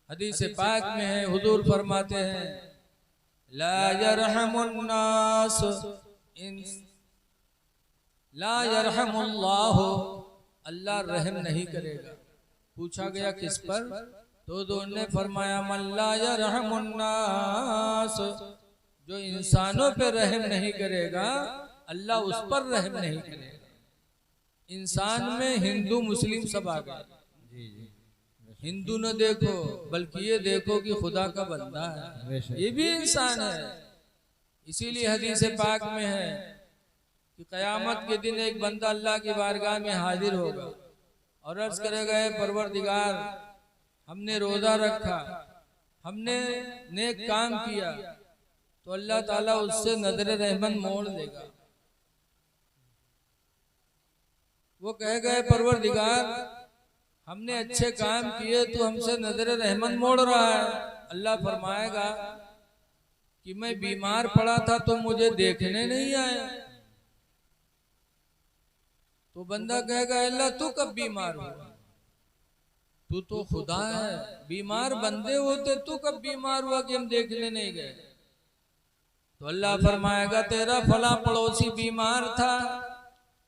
हदीस पाक में है, हुजूर फरमाते हैं ला यरहमुन्नास ला यरहमुल्लाह, अल्लाह रहम नहीं करेगा। पूछा गया किस पर? तो उन्होंने फरमाया मन ला यरहमुन्नास, जो इंसानों पे रहम नहीं करेगा अल्लाह उस पर रहम नहीं करेगा। इंसान में हिंदू मुस्लिम सब आ गए। हिंदू न देखो बल्कि ये देखो कि खुदा का बंदा है, ये भी इंसान है। इसीलिए हदीस पाक में है कि कयामत के दिन एक बंदा अल्लाह की बारगाह में हाजिर होगा और अर्ज करेगा, परवरदिगार हमने रोजा रखा, हमने नेक काम किया, तो अल्लाह ताला उससे नजर रहमत मोड़ देगा। वो कह गए परवरदिगार हमने अच्छे काम किए तो हमसे नजर रहमत मोड़ रहा है। अल्लाह फरमाएगा कि मैं बीमार पड़ा था तो मुझे देखने नहीं आया। तो बंदा कहेगा अल्लाह तू कब बीमार हुआ? तू तो खुदा है, बीमार बंदे होते, तू कब बीमार हुआ कि हम देखने नहीं गए? तो अल्लाह फरमाएगा तेरा फला पड़ोसी बीमार था,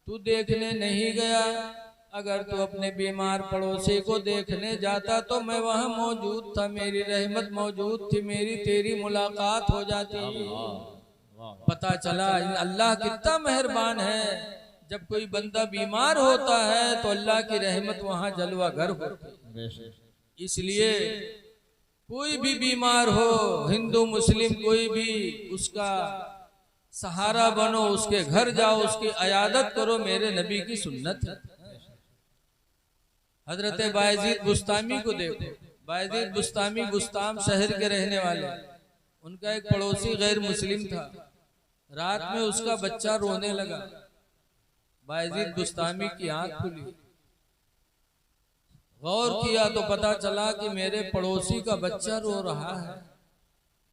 तू देखने नहीं गया। अगर तू अपने बीमार पड़ोसी को देखने जाता तो मैं वहां मौजूद था, मेरी रहमत मौजूद थी, मेरी तेरी मुलाकात हो जाती। पता चला अल्लाह कितना मेहरबान है। जब कोई बंदा बीमार होता है तो अल्लाह की रहमत वहां जलवा घर होती। इसलिए कोई भी बीमार हो, हिंदू मुस्लिम कोई भी, उसका सहारा बनो, उसके घर जाओ, उसकी अयादत करो, मेरे नबी की सुन्नत है। हजरत बायजीद बुस्तामी को देखो। बायजीद बुस्तामी बुस्ताम शहर के रहने वाले, उनका एक पड़ोसी गैर मुस्लिम था। रात में उसका बच्चा रोने लगा। बायजीद बुस्तामी की आंख खुली, गौर किया तो पता चला कि मेरे पड़ोसी का बच्चा रो रहा है।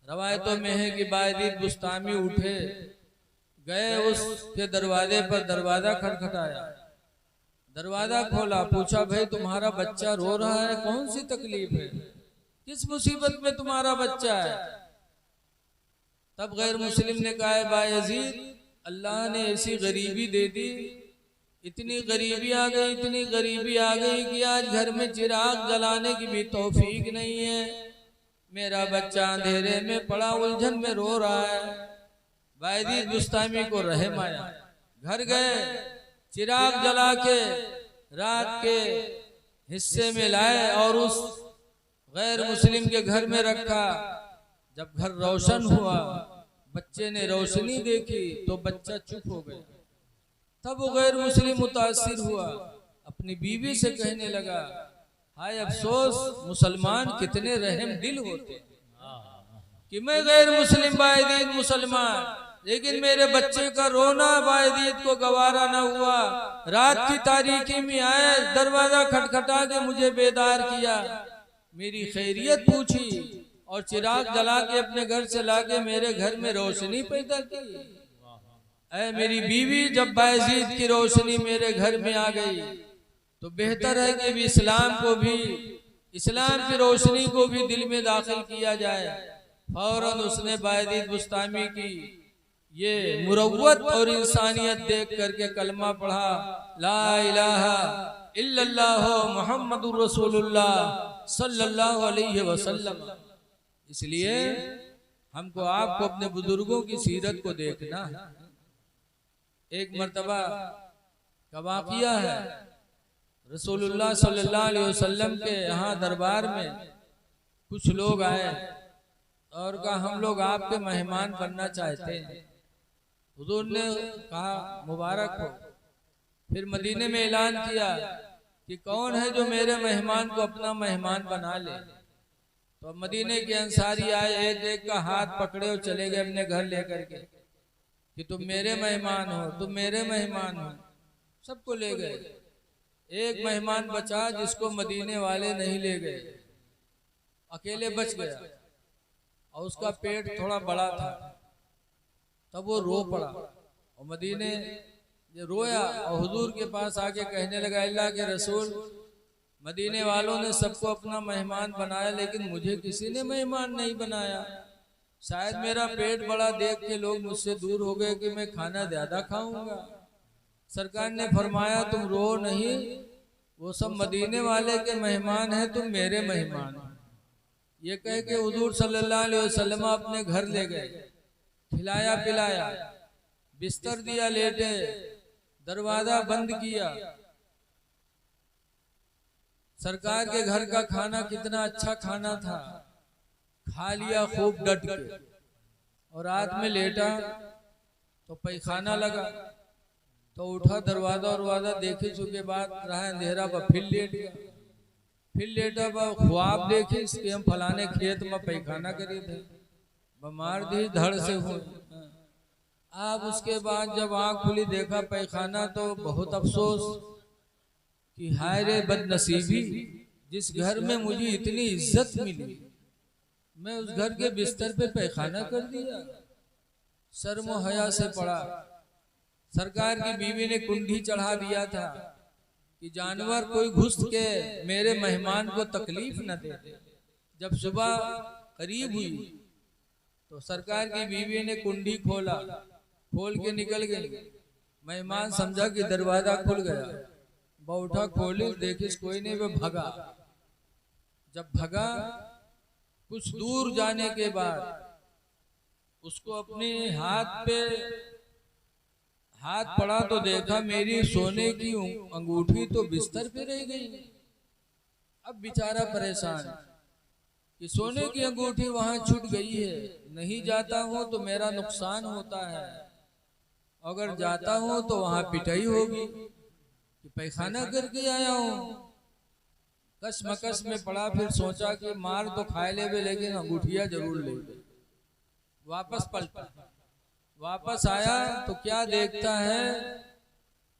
रवायतों में है कि बायजीद बुस्तामी उठे, गए उसके दरवाजे पर, दरवाजा खटखटाया, दरवाजा खोला, पूछा भाई तुम्हारा बच्चा रो रहा है, कौन सी तकलीफ है, किस मुसीबत में तुम्हारा बच्चा है? तब गैर मुस्लिम ने कहा, बायजीद, अल्लाह ने ऐसी गरीबी दे दी, इतनी गरीबी आ गई, इतनी गरीबी आ गई कि आज घर में चिराग जलाने की भी तौफीक नहीं है। मेरा बच्चा अंधेरे में पड़ा उलझन में रो रहा है। बायजीद बुस्तामी को रहम आया, घर गए, चिराग जला के रात के हिस्से में लाए और उस गैर मुस्लिम के घर में रखा। जब घर रोशन हुआ, बच्चे ने रोशनी देखी तो बच्चा चुप हो गया। तब वो गैर मुस्लिम मुतासिर हुआ, अपनी बीवी से कहने लगा, हाय अफसोस, मुसलमान कितने रहम दिल होते कि मैं गैर मुस्लिम बायजीद मुसलमान, लेकिन मेरे बच्चे का रोना बायजीद को गवारा न हुआ। रात की तारीकी में आए, दरवाजा खटखटा के मुझे बेदार किया, मेरी खैरियत पूछी और चिराग जला के अपने घर से लाके मेरे घर में रोशनी पैदा की। ऐ मेरी बीवी, जब बायजीद की रोशनी मेरे घर में आ गई तो बेहतर है कि इस्लाम को भी, इस्लाम की रोशनी को भी दिल में दाखिल किया जाए। फौरन उसने बायजीद बुस्तामी की ये मुरव्वत और इंसानियत देख करके कलमा पढ़ा, ला इलाहा इल्लल्लाह मुहम्मदुर रसूलुल्लाह सल्लल्लाहु अलैहि वसल्लम। इसलिए हमको आपको अपने बुजुर्गों की सीरत को देखना है। एक मर्तबा का वाक़िया है, रसूलुल्लाह सल्लल्लाहु अलैहि वसल्लम के यहाँ दरबार में कुछ लोग आए और कहा, हम लोग आपके मेहमान बनना चाहते हैं। हुजूर ने कहा, मुबारक हो। फिर मदीने में ऐलान किया कि कौन है जो मेरे मेहमान को अपना मेहमान बना ले। तो मदीने के अंसारी आए, एक एक का हाथ पकड़े और चले गए अपने घर लेकर के कि तुम मेरे मेहमान हो, तुम मेरे मेहमान हो। सबको ले गए, एक मेहमान बचा जिसको मदीने वाले नहीं ले गए, अकेले बच गया और उसका पेट थोड़ा बड़ा था। तब वो रो पड़ा और मदीने ये रोया और हुजूर के पास आके कहने लगा, अल्लाह के रसूल, मदीने वालों ने सबको अपना मेहमान बनाया, लेकिन मुझे किसी ने मेहमान नहीं बनाया। शायद मेरा पेट बड़ा देख के लोग मुझसे दूर हो गए कि मैं खाना ज्यादा खाऊंगा। सरकार ने फरमाया, तुम रो नहीं, वो सब मदीने वाले के मेहमान हैं, तुम मेरे मेहमान हो। ये कह के हुजूर सल्लल्लाहु अलैहि वसल्लम अपने घर ले गए, खिलाया पिलाया, बिस्तर दिया, लेटे, दरवाजा बंद किया। सरकार के घर का खाना कितना अच्छा खाना था, खा लिया खूब डट के और रात में लेटा तो पैखाना लगा तो उठा, दरवाजा देखे चुके बाद रहा अंधेरा पर, फिर लेट गया, फिर लेटा बा ख्वाब देखे इसके हम फलाने खेत में पैखाना करे थे, बीमार दी धड़ से हुए। अब उसके बाद जब आँख खुली देखा पैखाना, तो बहुत अफसोस कि हाय रे बदनसीबी, जिस घर में मुझे इतनी इज्जत मिली मैं उस घर के बिस्तर पे पैखाना कर दिया। शर्म हया से पड़ा। सरकार की बीवी ने कुंडी चढ़ा दिया था कि जानवर कोई घुस के मेरे मेहमान को तकलीफ न दे। जब सुबह करीब हुई तो सरकार की बीवी ने कुंडी खोला, खोल के निकल गई। मेहमान समझा कि दरवाजा खुल गया, बौठा खोली, देखिस कोई नहीं, वो भगा। जब भगा कुछ दूर जाने के बाद उसको अपने हाथ पे हाथ पड़ा तो देखा मेरी सोने की अंगूठी तो बिस्तर पे रह गई। अब बेचारा परेशान कि सोने की अंगूठी वहां छूट गई है, नहीं जाता हूं तो मेरा नुकसान होता है, अगर जाता हूं तो वहां पिटाई होगी कि पैखाना करके आया हूं। कशमकश में पड़ा, फिर सोचा कि मार तो खाए ले भी, लेकिन अंगूठिया जरूर ले। वापस पलटा, वापस आया तो क्या देखता है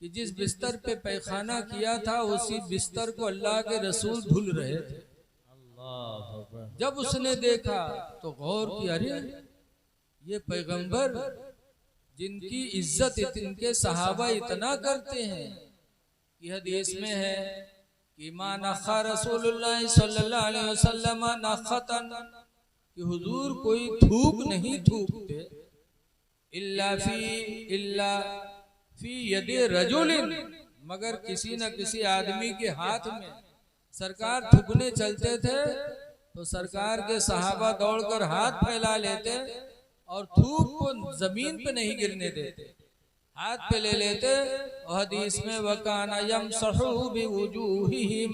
कि जिस बिस्तर पे पैखाना किया था उसी बिस्तर को अल्लाह के रसूल धुल रहे थे। जब उसने देखा तो गौर किया, अरे ये पैगंबर जिनकी इज्जत इनके सहाबा इतना करते हैं कि हदीस में है कि मा नखा रसूलुल्लाह सल्लल्लाहु अलैहि वसल्लम नखतन, कि हुजूर कोई थूक नहीं थूकते इल्ला फी यदि रजुलिन, मगर किसी न किसी आदमी के हाथ में। सरकार थूकने चलते थे तो सरकार के सहाबा दौड़कर हाथ फैला लेते और थूक को जमीन पे नहीं गिरने देते, हाथ पे ले लेते। और हदीस में वकाना यमसहु बिवुजूहिहिम,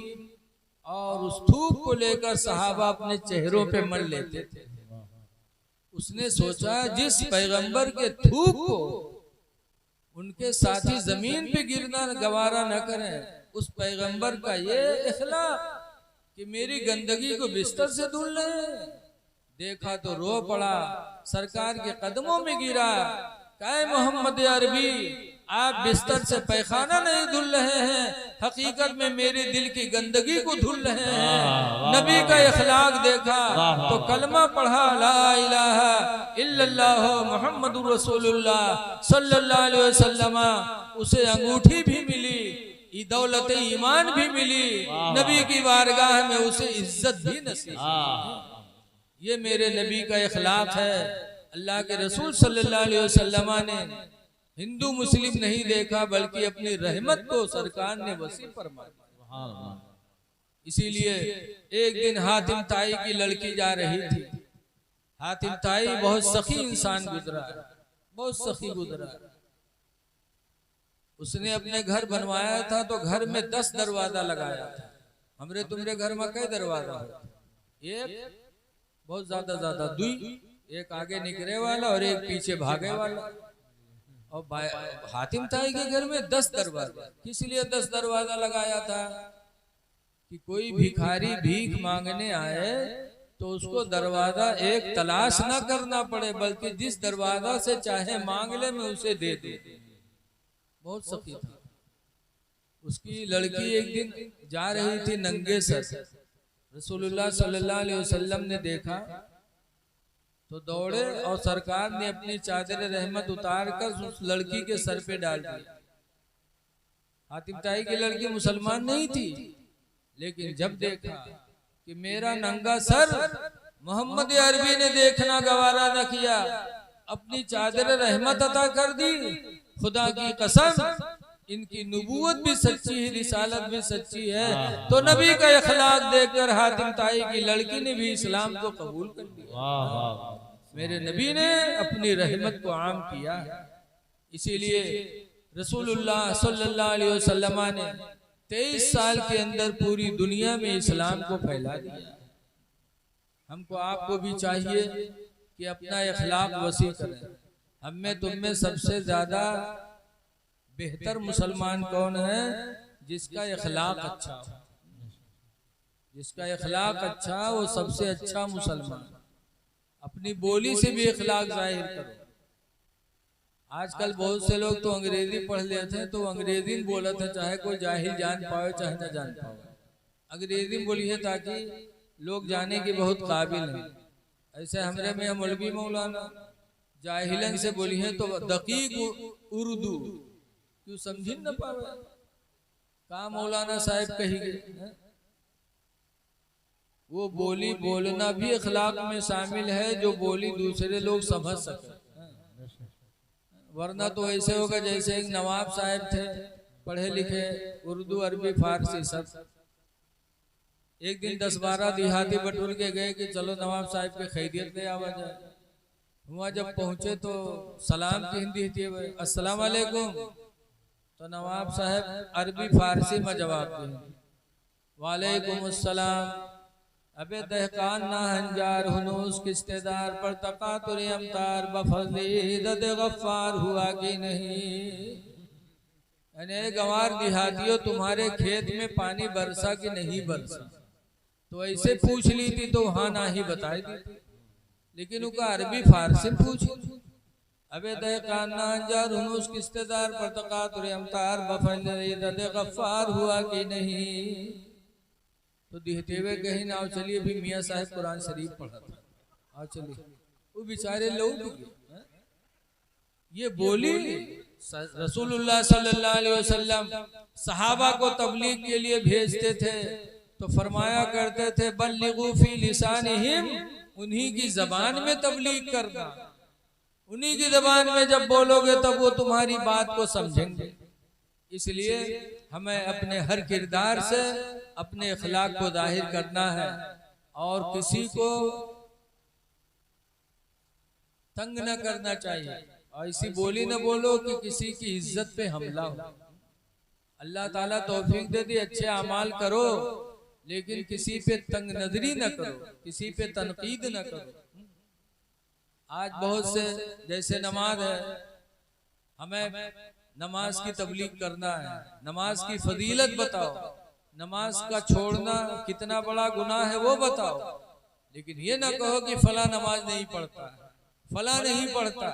और उस थूक को लेकर सहाबा अपने चेहरों पे मल लेते थे। उसने सोचा जिस पैगंबर के थूक को उनके साथी जमीन पे गिरना गवारा न करें, उस पैगंबर का ये इखलाक कि मेरी गंदगी को बिस्तर से धुल रहे हैं। देखा तो रो पड़ा, सरकार के कदमों में गिरा, कहे मोहम्मद अरबी आप बिस्तर से पैखाना नहीं धुल रहे हैं, हकीकत में मेरे दिल की गंदगी को धुल रहे हैं। नबी का इखलाक देखा तो कलमा पढ़ा, ला इलाहा इल्लल्लाह मुहम्मदुर रसूलुल्लाह सल्लल्लाहु अलैहि वसल्लम। उसे अंगूठी भी मिली, दौलत ईमान भी मिली, नबी की बारगाह में उसे इज्जत भी नसीब। ये मेरे नबी का इखलाक है। अल्लाह के रसूल सल्लल्लाहु अलैहि वसल्लम ने हिंदू मुस्लिम नहीं देखा, बल्कि अपनी रहमत को सरकार ने वसी फरमाया। इसीलिए एक दिन हातिम ताई की लड़की जा रही थी। हातिम ताई बहुत सखी इंसान गुजरा, बहुत सखी गुजरा। उसने अपने घर बनवाया था तो घर में 10 दरवाजा लगाया था। हमरे तुम्हारे घर में कई दरवाजा होता? एक बहुत ज्यादा 2, एक आगे निकले वाला और एक पीछे भागे वाला। और हातिम ताई के घर में 10 दरवाजा। किस लिए 10 दरवाजा लगाया था? कि कोई भिखारी भीख मांगने आए तो उसको दरवाजा एक तलाश ना करना पड़े, बल्कि जिस दरवाजा से चाहे मांग ले मैं उसे दे दे। बहुत सखी था। उसकी लड़की एक दिन जा रही थी नंगे सर, रसूलुल्लाह सल्लल्लाहु अलैहि वसल्लम ने देखा तो दौड़े और सरकार ने अपनी चादर रहमत उतार कर उस लड़की के सर पे डाल दी। हातिम ताई की लड़की मुसलमान नहीं थी, लेकिन जब देखा कि मेरा नंगा सर मोहम्मद अरबी ने देखना गवारा न किया, अपनी चादर रहमत अता कर दी। खुदा की कसम इनकी नबूवत भी सच्ची है, रिसालत भी सच्ची है। तो नबी का इखलाक देखकर हातिम ताई की लड़की ने भी इस्लाम को कबूल कर लिया। मेरे नबी ने अपनी रहमत को आम किया। इसीलिए रसूलुल्लाह सल्लल्लाहु अलैहि वसल्लम ने 23 साल के अंदर पूरी दुनिया में इस्लाम को फैला दिया। हमको आपको भी चाहिए कि अपना इखलाक वसी करें। हम में तुम में सबसे ज्यादा बेहतर मुसलमान कौन है? जिसका इखलाक अच्छा हो। जिसका इखलाक अच्छा वो सबसे अच्छा मुसलमान। अपनी बोली से भी इखलाक जाहिर करो। आजकल बहुत से लोग तो अंग्रेजी पढ़ लेते हैं तो अंग्रेजी में बोलते हैं, चाहे कोई जाहिल जान पाए चाहे न जान पाए। अंग्रेजी में बोली है ताकि लोग जाने के बहुत काबिल हैं। ऐसे हमरे में मौलवी मौलाना जाहिलन से बोली है तो दकीक उर्दू क्यों समझ न पावे। का मौलाना साहब कही गए वो बोली बोलना भी अखलाक में शामिल है, जो बोली दूसरे लोग समझ सके। वरना तो ऐसे होगा जैसे एक नवाब साहब थे, पढ़े लिखे, उर्दू अरबी फारसी सब। एक दिन 10-12 देहाती बटोर के गए कि चलो नवाब साहब के खैरियत ले आवा जाए। वहाँ जब पहुंचे तो सलाम की हिंदी थी, अस्सलाम वालेकुम। तो नवाब साहब अरबी फारसी में जवाब दिए, वालेकुम अस्सलाम। अबे दहकान ना हंजार हुनूस किस्तेदार पर तकातुर अमतार बफज़ली दद गफ्फार हुआ कि नहीं। यानी गंवार देहातियों तुम्हारे खेत में पानी बरसा कि नहीं बरसा। तो ऐसे पूछ ली थी तो वहां ना ही बताई दी थी, लेकिन उनका अरबी फारसी पूछ। अबे दहकान ना हंजार हुनूस किस्तेदार पर तकातुर अमतार बफज़ली दद गफ्फार हुआ कि नहीं। तो दिखते हुए कहीं ना चलिए भी मियाँ साहब कुरान शरीफ पढ़ा था, आओ चलिए। वो बेचारे लोग ये बोली रसूलुल्लाह सल्लल्लाहु अलैहि वसल्लम सहाबा को तबलीग के लिए भेजते थे तो फरमाया करते थे बल्लिगू फी लिसानिहिम उन्हीं की जबान में तबलीग करना। उन्हीं की जबान में जब बोलोगे तब वो तुम्हारी बात को समझेंगे। इसलिए हमें अपने हर किरदार से अपने अखलाक को जाहिर करना है और किसी को तंग न करना चाहिए। और ऐसी बोली न बोलो कि किसी की इज्जत पे हमला हो। अल्लाह ताला तौफीक दे दी, अच्छे अमाल करो, लेकिन किसी पे तंग नजरी न करो, किसी पे तनकीद न करो। आज बहुत से जैसे नमाज है, हमें नमाज की तबलीग करना है, नमाज की फजीलत बताओ, नमाज का छोड़ना कितना बड़ा गुनाह है वो बताओ, लेकिन ये ना कहो कि फला नमाज नहीं पढ़ता, फला नहीं पढ़ता।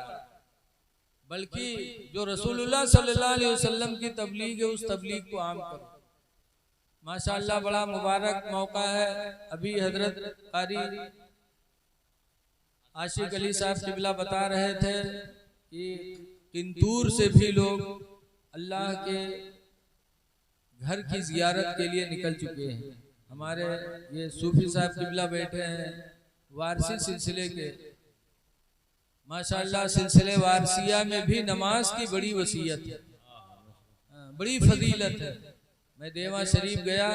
बल्कि जो रसूलुल्लाह सल्लल्लाहु अलैहि वसल्लम की तबलीग है उस तबलीग को आम करो। माशाअल्लाह बड़ा मुबारक मौका है। अभी हजरत कारी आशिक अली साहब किबला बता रहे थे कि किंतूर से भी लोग अल्लाह के घर की जियारत के लिए निकल चुके हैं। हमारे ये सूफी साहब किबला बैठे हैं वारसी सिलसिले के। माशाअल्लाह सिलसिले वारसिया में भी नमाज की बड़ी वसीयत है, बड़ी फजीलत है। मैं देवा शरीफ गया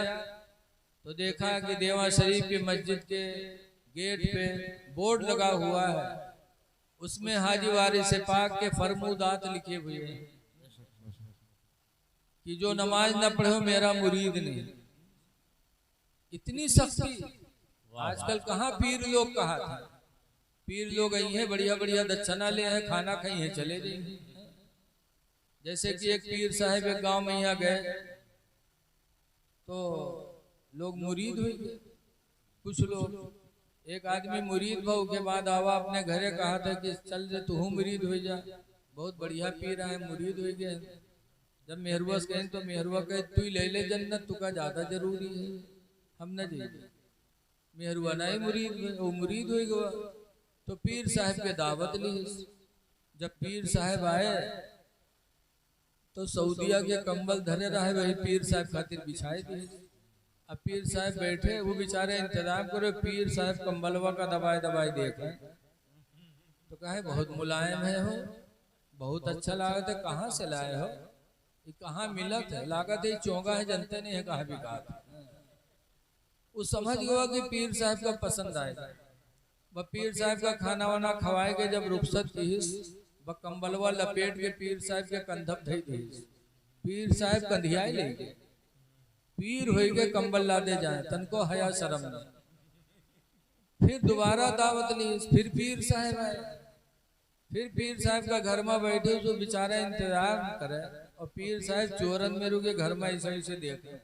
तो देखा कि देवा शरीफ की मस्जिद के गेट पे बोर्ड लगा हुआ है, उसमें हाजी वारिस पाक के फरमूदात लिखे हुए हैं कि जो नमाज न पढ़ो मेरा मुरीद नहीं। इतनी सख्ती आजकल कहाँ पीर लोग कहा था, पीर लोग आई हैं बढ़िया बढ़िया दक्षिणा ले हैं, खाना खाई हैं चले गए। जैसे कि एक पीर साहब एक गांव में यहाँ गए तो लोग मुरीद हुए, कुछ लोग, एक आदमी मुरीद भाव के बाद आवा अपने घरे कहा था कि चल जे तू मुरीद हो जा, बहुत बढ़िया पीर है मुरीद हो गए। जब मेहरुआ कहें तो मेहरुआ कहे तू ले ले जन्नत, तुका ज्यादा जरूरी है, हम न जाइए। मेहरुआ नहीं मुरीद, वो मुरीद हो गया तो पीर साहब के दावत ली। जब पीर साहब आए तो सऊदिया के कंबल धरे रहे वही पीर साहब खातिर बिछाए दिए। अब पीर साहब बैठे, वो बेचारे इंतजाम करे, पीर साहब कंबलवा का दबाए दबाए देखे तो कहे बहुत मुलायम है हो, बहुत अच्छा लागत है, कहाँ से लाए हो, ये कहाँ मिलत है, लागत है चौंगा है, जनते नहीं है कहाँ बिका। वो समझ गया कि पीर साहब का पसंद आएगा। वह पीर साहब का खाना वाना खवाए के जब रुखसत की वह कंबलवा लपेट के पीर साहब के कंधप धई दी। पीर साहब कंधियाई ले गए, पीर हो गए कंबल ला दे जाए, तनको हया शर्म नहीं। फिर दोबारा दावत ली, फिर पीर साहब आए, फिर पीर साहब का घर में बैठे जो बेचारा इंतजार करे और पीर साहब चोरन में रुके घर में ऐसे ऐसे देखे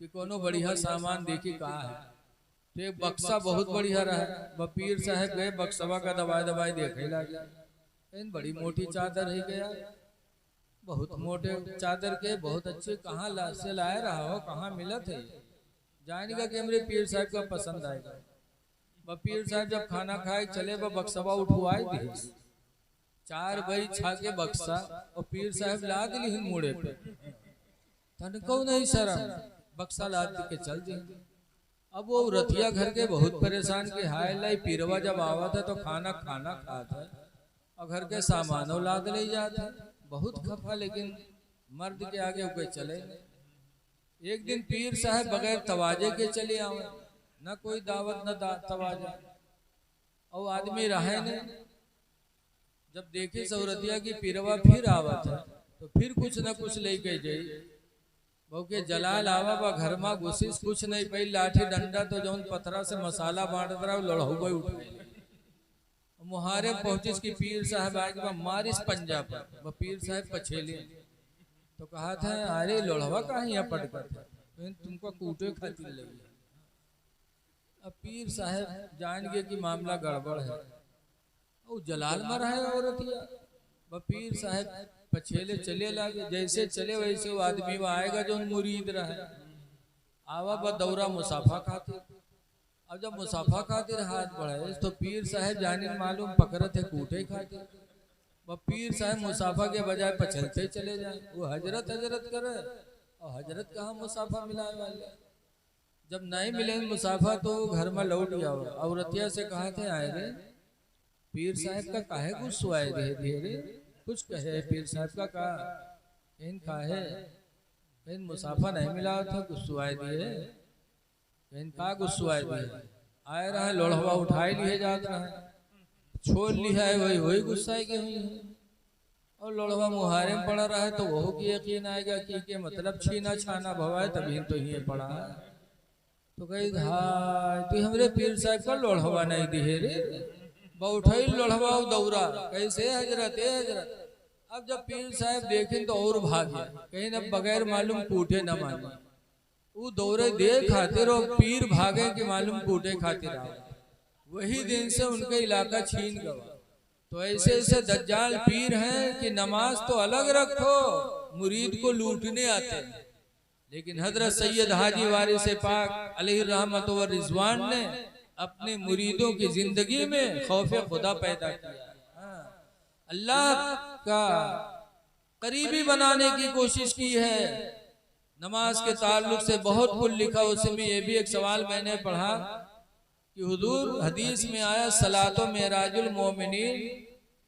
कि कोनो बढ़िया सामान देखी कहा है। तो एक बक्सा बहुत बढ़िया रहा, वह पीर साहब गए बक्सवा का दबाए दबाए देखे लगे, बड़ी मोटी चादर है गया, बहुत मोटे चादर के बहुत अच्छे, कहाँ से लाए रहा हो, कहाँ मिलत है, जानेगा कि हमारे पीर साहब का पसंद आएगा। वह पीर साहब जब खाना खाए चले वह बक्सवा उठवाए दी, 4 बई छा के बक्सा और पीर साहब ला दिली मुड़े पे, तनको नहीं शर्म, बक्सा लाद के चल दी। अब वो रतिया घर के बहुत परेशान के हाय लाई पीरवा जब आवा था तो खाना खाता और घर के सामानों लाद ले जाता, बहुत खफा, लेकिन मर्द के आगे कोई चले। एक दिन पीर साहब बगैर तवाजे के चले आवे, न कोई दावत न तवाजा, और आदमी रहे ने जब देखे सौरतिया की पीरवा फिर आवा था तो फिर कुछ न कुछ लेके जाई। बहुके जलाल आवा बा घर में घुसिस, कुछ नहीं पई, लाठी डंडा तो जौन पथरा से मसाला बांट रहा लड़हुआ उठ गई। मुहारे पहुंचिस की पीर साहब आगे मारिस पंजा पर, पीर साहब पछेले तो कहा था अरे लोढ़वा कहाँ यहाँ पड़ कर तुमको कूटे खातिर लगी। अब पीर साहब जान गए कि मामला गड़बड़ है, वो जलाल में रहे औरतिया, वह पीर साहब पछेले चले लगे, जैसे चले वैसे वो आदमी वो आएगा जो मुरीद रहे, आवा ब दौरा मुसाफा खातिर। अब जब मुसाफा खातिर हाथ बढ़ाए तो पीर साहब जाने मालूम पकड़े थे कूटे खातिर, वह पीर साहब मुसाफा के बजाय पछलते चले जाए, वो हजरत हजरत करे और हजरत कहाँ मुसाफा मिलाए वाले। जब नहीं मिले मुसाफा तो घर में लौट जाओ। औरतिया से कहा थे आए रे पीर साहब का काहे गुस्सो आए धीरे धीरे कुछ कहे पीर साहब का कहा इन काहे इन मुसाफा नहीं मिला था गुस्सो आए दिए इन का गुस्सो आए दिए आए रहा लोढ़वा उठाए लिए जात रहा छोड़ लिया है वही वही गुस्सा की हुई है और लोढ़वा मुहारे में पड़ा रहा है तो वह की यकीन आएगा कि के मतलब छीना छाना भवाए तभी तो ही पड़ा है। तो कही हाय तू हमरे पीर साहब का लोढ़वा नहीं दिए रे बैठई लोढ़वा दौरा कैसे हजरत है हजरत। अब जब पीर साहब देखें तो और भाग गया कहीं न बगैर मालूम कूटे न माने वो दौरे दे खातिर और पीर भागे कि मालूम कूटे खातिर आ वही दिन से उनका इलाका छीन गया। तो ऐसे ऐसे दज्जाल पीर हैं कि नमाज तो अलग रखो मुरीद को लूटने आते हैं। लेकिन हजरत सैयद हाजी वारिस पाक अलैहि रहमत व रिजवान ने अपने मुरीदों की जिंदगी में खौफ खुदा पैदा किया अल्लाह का करीबी बनाने की कोशिश की है। नमाज के ताल्लुक से बहुत कुछ लिखा उसमें ये भी एक सवाल मैंने पढ़ा कि हुजूर हदीस में आया सलातो मेराजुल मोमिनीन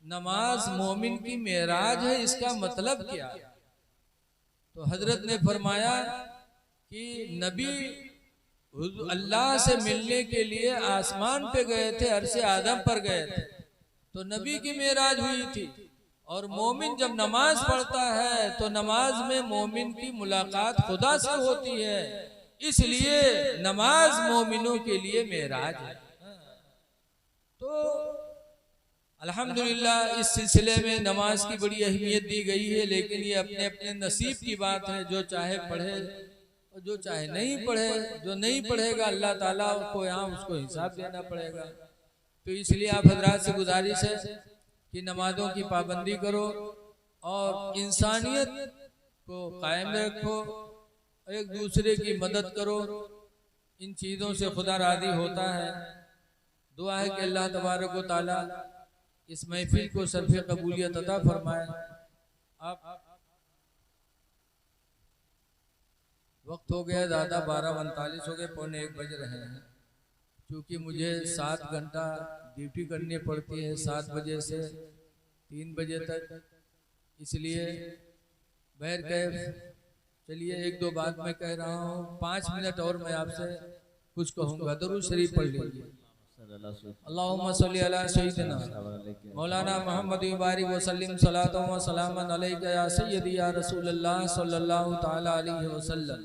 नमाज मोमिन की मेराज है इसका मतलब क्या। तो हजरत ने फरमाया कि नबी अल्लाह से मिलने के लिए आसमान पे गए थे अर्शे आदम पर गए थे तो नबी की मेराज हुई थी। और मोमिन जब नमाज पढ़ता है तो नमाज में मोमिन की मुलाकात खुदा से होती है इसलिए नमाज मोमिनों के लिए मेराज है। तो अल्हम्दुलिल्लाह इस सिलसिले में नमाज की बड़ी अहमियत दी गई है। लेकिन ये अपने अपने नसीब की बात है जो चाहे पढ़े और जो चाहे नहीं पढ़े जो नहीं पढ़ेगा अल्लाह ताला को यहाँ उसको हिसाब देना पड़ेगा। तो इसलिए आप हजरात से गुजारिश है कि नमाजों की पाबंदी करो और इंसानियत को कायम रखो एक दूसरे की मदद करो इन चीज़ों से खुदा राज़ी होता है। दुआ है कि अल्लाह तबारक व तआला इस महफिल को सरफ़े कबूलियत अता फरमाए। आप वक्त हो गया ज़्यादा 12:39 हो गए 12:45 बज रहे हैं क्योंकि मुझे 7 घंटा ड्यूटी करनी पड़ती है 7 बजे से 3 बजे तक इसलिए बहर कैफ चलिए एक दो बात मैं कह रहा हूँ 5 मिनट और मैं आपसे कुछ कहूँगा। दरूद शरीफ पढ़ लीजिए अल्लाहुम्मा सल्ली अला सय्यिदिना मौलाना मोहम्मद बारिक वसल्लम सलातो व सलामन अलैका या सय्यदी या रसूलल्लाह सल्लल्लाहु तआला अलैहि वसल्लम।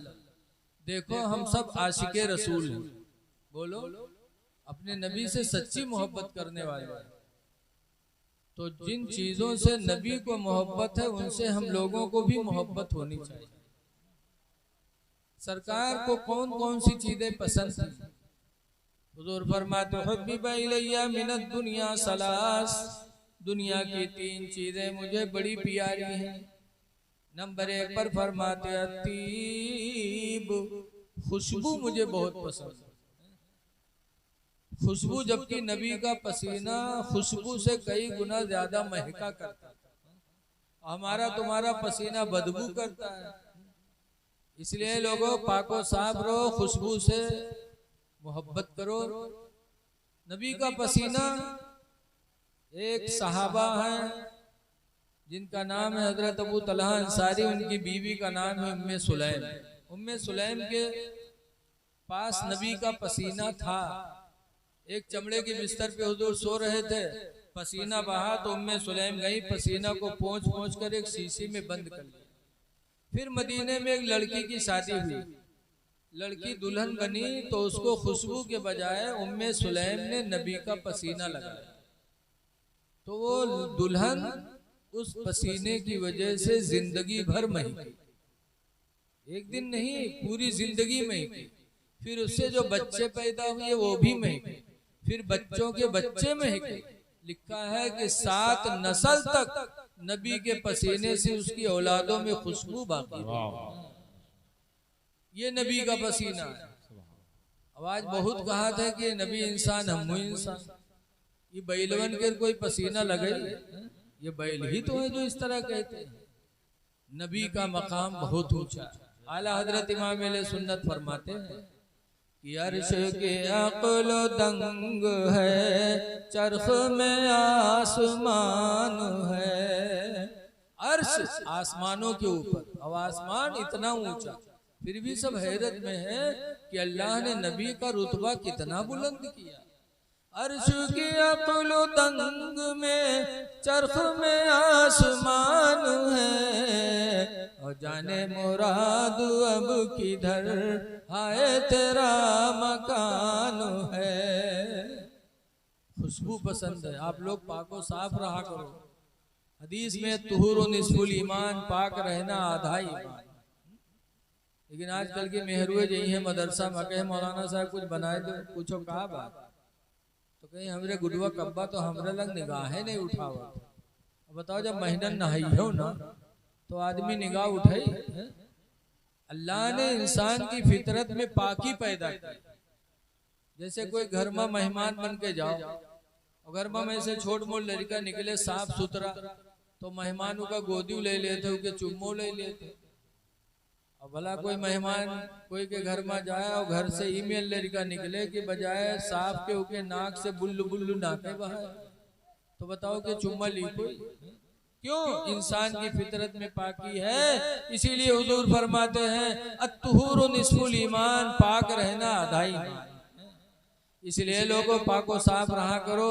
देखो हम सब आशिके रसूल हैं बोलो अपने नबी से सच्ची मोहब्बत करने वाले हैं। तो जिन चीजों से नबी को मोहब्बत है उनसे हम लोगों को भी मोहब्बत होनी चाहिए। सरकार को कौन कौन सी चीजें पसंद थी हुजूर फरमाते हुब्बिबा इलैया मिनद दुनिया सलास दुनिया की 3 चीजें मुझे बड़ी प्यारी हैं। नंबर 1 पर फरमाते अतीब खुशबू मुझे बहुत पसंद है। खुशबू जबकि नबी का पसीना खुशबू से कई गुना ज्यादा महका करता है हमारा तुम्हारा पसीना बदबू करता है। इसलिए लोगों पाको साफ रहो खुशबू से मोहब्बत करो। नबी का पसीना एक सहाबा है जिनका नाम है हजरत अबू तलहा अंसारी उनकी बीवी का नाम है उम्मे सुलैम। उम्मे सुलैम के पास नबी का पसीना था। एक चमड़े के बिस्तर पे हुजूर सो रहे थे पसीना बहा तो उम्मे सुलैम गई पसीना को पोंछ पोंछ कर एक शीशी में बंद कर लिया। फिर मदीने में एक लड़की की शादी हुई लड़की दुल्हन बनी तो उसको खुशबू के बजाय उम्मे सुलैम ने नबी का पसीना लगाया तो वो दुल्हन उस पसीने की वजह से जिंदगी भर महकी। एक दिन नहीं पूरी जिंदगी महकी। फिर उससे जो बच्चे पैदा हुए वो भी महके फिर बच्चों के बच्चे महके। लिखा है कि 7 नस्ल तक नबी के पसीने से उसकी औलादों में खुशबू बाकी ये नबी का पसीना है। आवाज बहुत कहा था कि नबी इंसान हम इंसान ये बैलवन के कोई पसीना लगे ये बैल ही तो है जो इस तरह कहते हैं। नबी का मकाम बहुत ऊंचा। आला हजरत इमाम अहले सुन्नत फरमाते हैं कि अर्श के अक्ल दंग है, चरख में आसमान है। अर्श आसमानों के ऊपर, और आसमान इतना ऊंचा, फिर भी सब हैरत में है कि अल्लाह ने नबी का रुतबा कितना बुलंद किया। अर्श की अक्ल तंग में, चरख में आसमान है, और जाने मुराद अब किधर हाय तेरा मकान है। खुशबू पसंद है, आप लोग पाको साफ रहा करो। हदीस में तुहुर निस्फुल ईमान, पाक रहना आधा ईमान। लेकिन आजकल के मेहरुए यही है, मदरसा में कहे मौलाना साहब कुछ बनाए दो, पूछो कहा बात, तो कहीं हमरे गुडवा कब्बा तो हमरे लग निगाहें नहीं उठावा। बताओ जब महीना नहाई हो ना तो आदमी निगाह उठाई। अल्लाह ने इंसान की फितरत में पाकी पैदा की। जैसे कोई घर में मेहमान बन के जाओ, और घर में से छोट मोट लड़का निकले साफ सुथरा, तो मेहमानों का गोदी ले लेते, उनके चुम्मो ले लेते। और भला कोई मेहमान कोई के घर में जाए और घर से ईमेल लड़का निकले कि बजाय साफ के उके नाक से बुल्लू बुल्लू नाके बहाए, तो बताओ कि चुम्मा ली कोई? क्यों? इंसान की फितरत में पाकी है। इसीलिए हुजूर फरमाते हैं अत्तुहूरु निस्फुल ईमान, पाक रहना आधा ईमान। इसलिए लोगों पाको साफ रहा करो।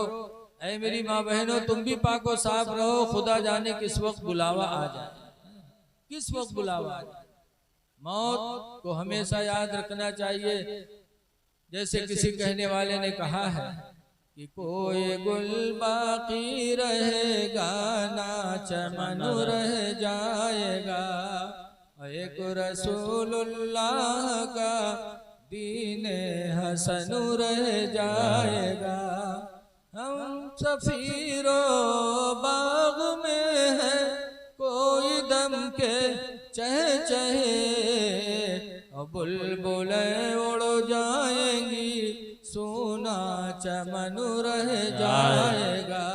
ऐ मेरी माँ बहनों, तुम भी पाको साफ रहो। खुदा जाने किस वक्त बुलावा आ जाए, किस वक्त बुलावा आ जाए। मौत को हमेशा याद रखना चाहिए। जैसे किसी कहने वाले ने कहा है कि कोई गुल बाकी रहेगा ना चमन रह जाएगा, एक रसूलुल्लाह का दीने हसन रह जाएगा। हम सफीरो बाग में है, कोई दम के चहे चहे, और बुलबुलें उड़ जाएंगी, सोना चमन रह जाएगा।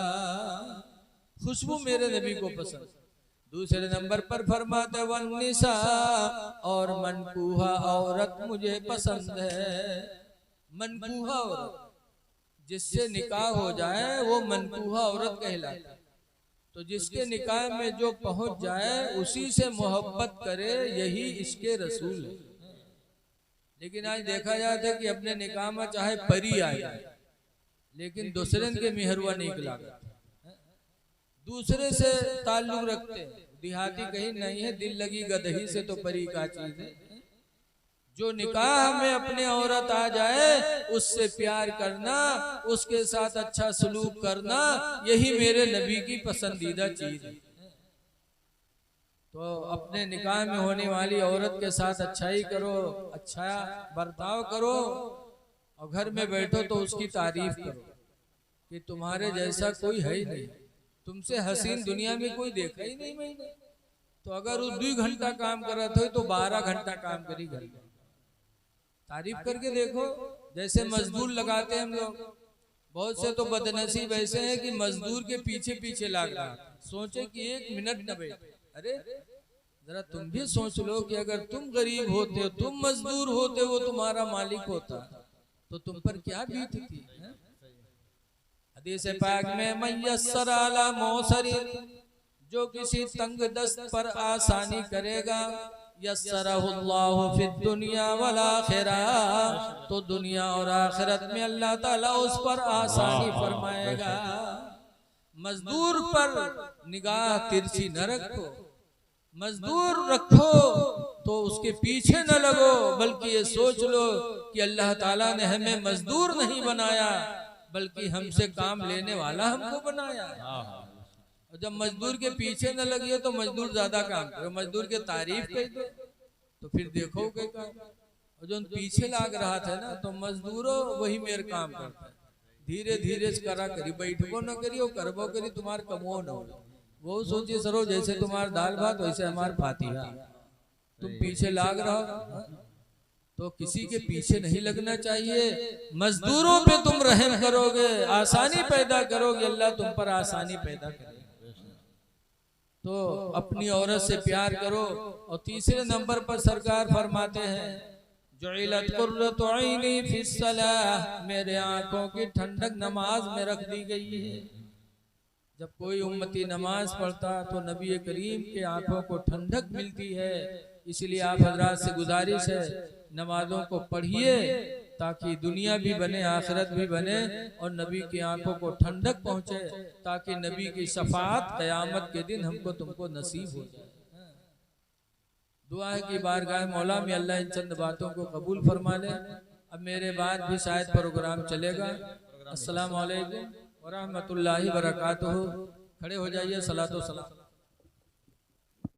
खुशबू मेरे नबी को पसंद। दूसरे नंबर पर फरमाते वन्निसा, और मनकूहा औरत मुझे पसंद है। मनकूहा औरत, जिससे निकाह हो जाए वो मनकूहा औरत कहलाती है। तो जिसके निकाह में जो पहुंच जाए उसी से मोहब्बत करे, यही इसके रसूल है। लेकिन आज देखा जाता है कि अपने निकाह में चाहे परी आ जाए, लेकिन दूसरे के मेहरुआ निकला, दूसरे से ताल्लुक रखते। देहाती कहीं नहीं है, दिल लगी गदही से तो परी का चीज है। जो निकाह में अपने औरत आ जाए उससे प्यार करना, उसके साथ अच्छा सलूक करना, यही मेरे नबी की पसंदीदा चीज है। तो अपने निकाह में होने वाली औरत के साथ अच्छाई करो, अच्छा बर्ताव करो, और घर में बैठो तो उसकी तारीफ करो कि तुम्हारे जैसा कोई है ही नहीं, तुमसे हसीन दुनिया में कोई देखा ही नहीं मैंने। तो अगर वो 2 घंटा काम कर रहे थे तो 12 घंटा काम करी घर में। तारीफ करके देखो। जैसे मजदूर लगाते हैं हम लोग, बहुत से तो बदनसीब ऐसे हैं कि मजदूर के पीछे पीछे लग रहा, सोचे कि 1 मिनट न बैठे। अरे जरा तुम भी सोच लो कि अगर तुम गरीब होते हो, तुम मजदूर होते, वो तुम्हारा मालिक होता, तो तुम पर क्या बीतती। हदीस पाक में मयस्सर अला मौसरिन, जो किसी तंग दस्त पर आसानी करेगा, यस्सरहुल्लाहु फिद दुनिया वल आखिरह, तो दुनिया और आखिरत में अल्लाह ताला उस पर आसानी फरमाएगा। मजदूर पर निगाह तिरछी न रखो, मजदूर रखो तो उसके पीछे न लगो, बल्कि ये सोच लो कि अल्लाह ताला ने हमें मजदूर नहीं बनाया, बल्कि हमसे काम लेने वाला हमको बनाया। और जब मजदूर के पीछे न लगिए तो मजदूर ज्यादा काम करे, मजदूर के तारीफ कर दो तो फिर देखो के काम। और जो पीछे लाग रहा था ना, तो मजदूरों वही मेरे काम करता है, धीरे धीरे करा करी, बैठबो न करी और करबो करी, तुम्हार कमो न हो। वो सोचिए सरो जैसे तुम्हार दाल भात वैसे हमार फातिहा, तुम पीछे लाग रहो। तो किसी के पीछे नहीं लगना चाहिए। मजदूरों पे तुम रहम करोगे, आसानी पैदा करोगे, अल्लाह तुम पर आसानी पैदा करेगा। तो अपनी औरत से प्यार करो। और तीसरे नंबर पर सरकार फरमाते हैं जुइलत कुर्रतु ऐनी फिस्सलाह, मेरे आंखों की ठंडक नमाज में रख दी गई है। जब कोई उम्मती नमाज पढ़ता तो नबी करीम के आंखों को ठंडक मिलती है। इसलिए आप हजरात से गुजारिश है, नमाजों को पढ़िए ताकि दुनिया भी बने, आखिरत भी बने, और नबी की आंखों को ठंडक पहुंचे, ताकि नबी की शफाअत क़यामत के दिन हमको तुमको नसीब हो जाए। दुआ है कि बारगाह मौला में अल्लाह इन चंद बातों को कबूल फरमा ले। अब मेरे बाद भी शायद प्रोग्राम चलेगा। अस्सलाम वालेकुम व रहमतुल्लाहि व बरकातुहू। खड़े हो जाइए, सलातो सलाम।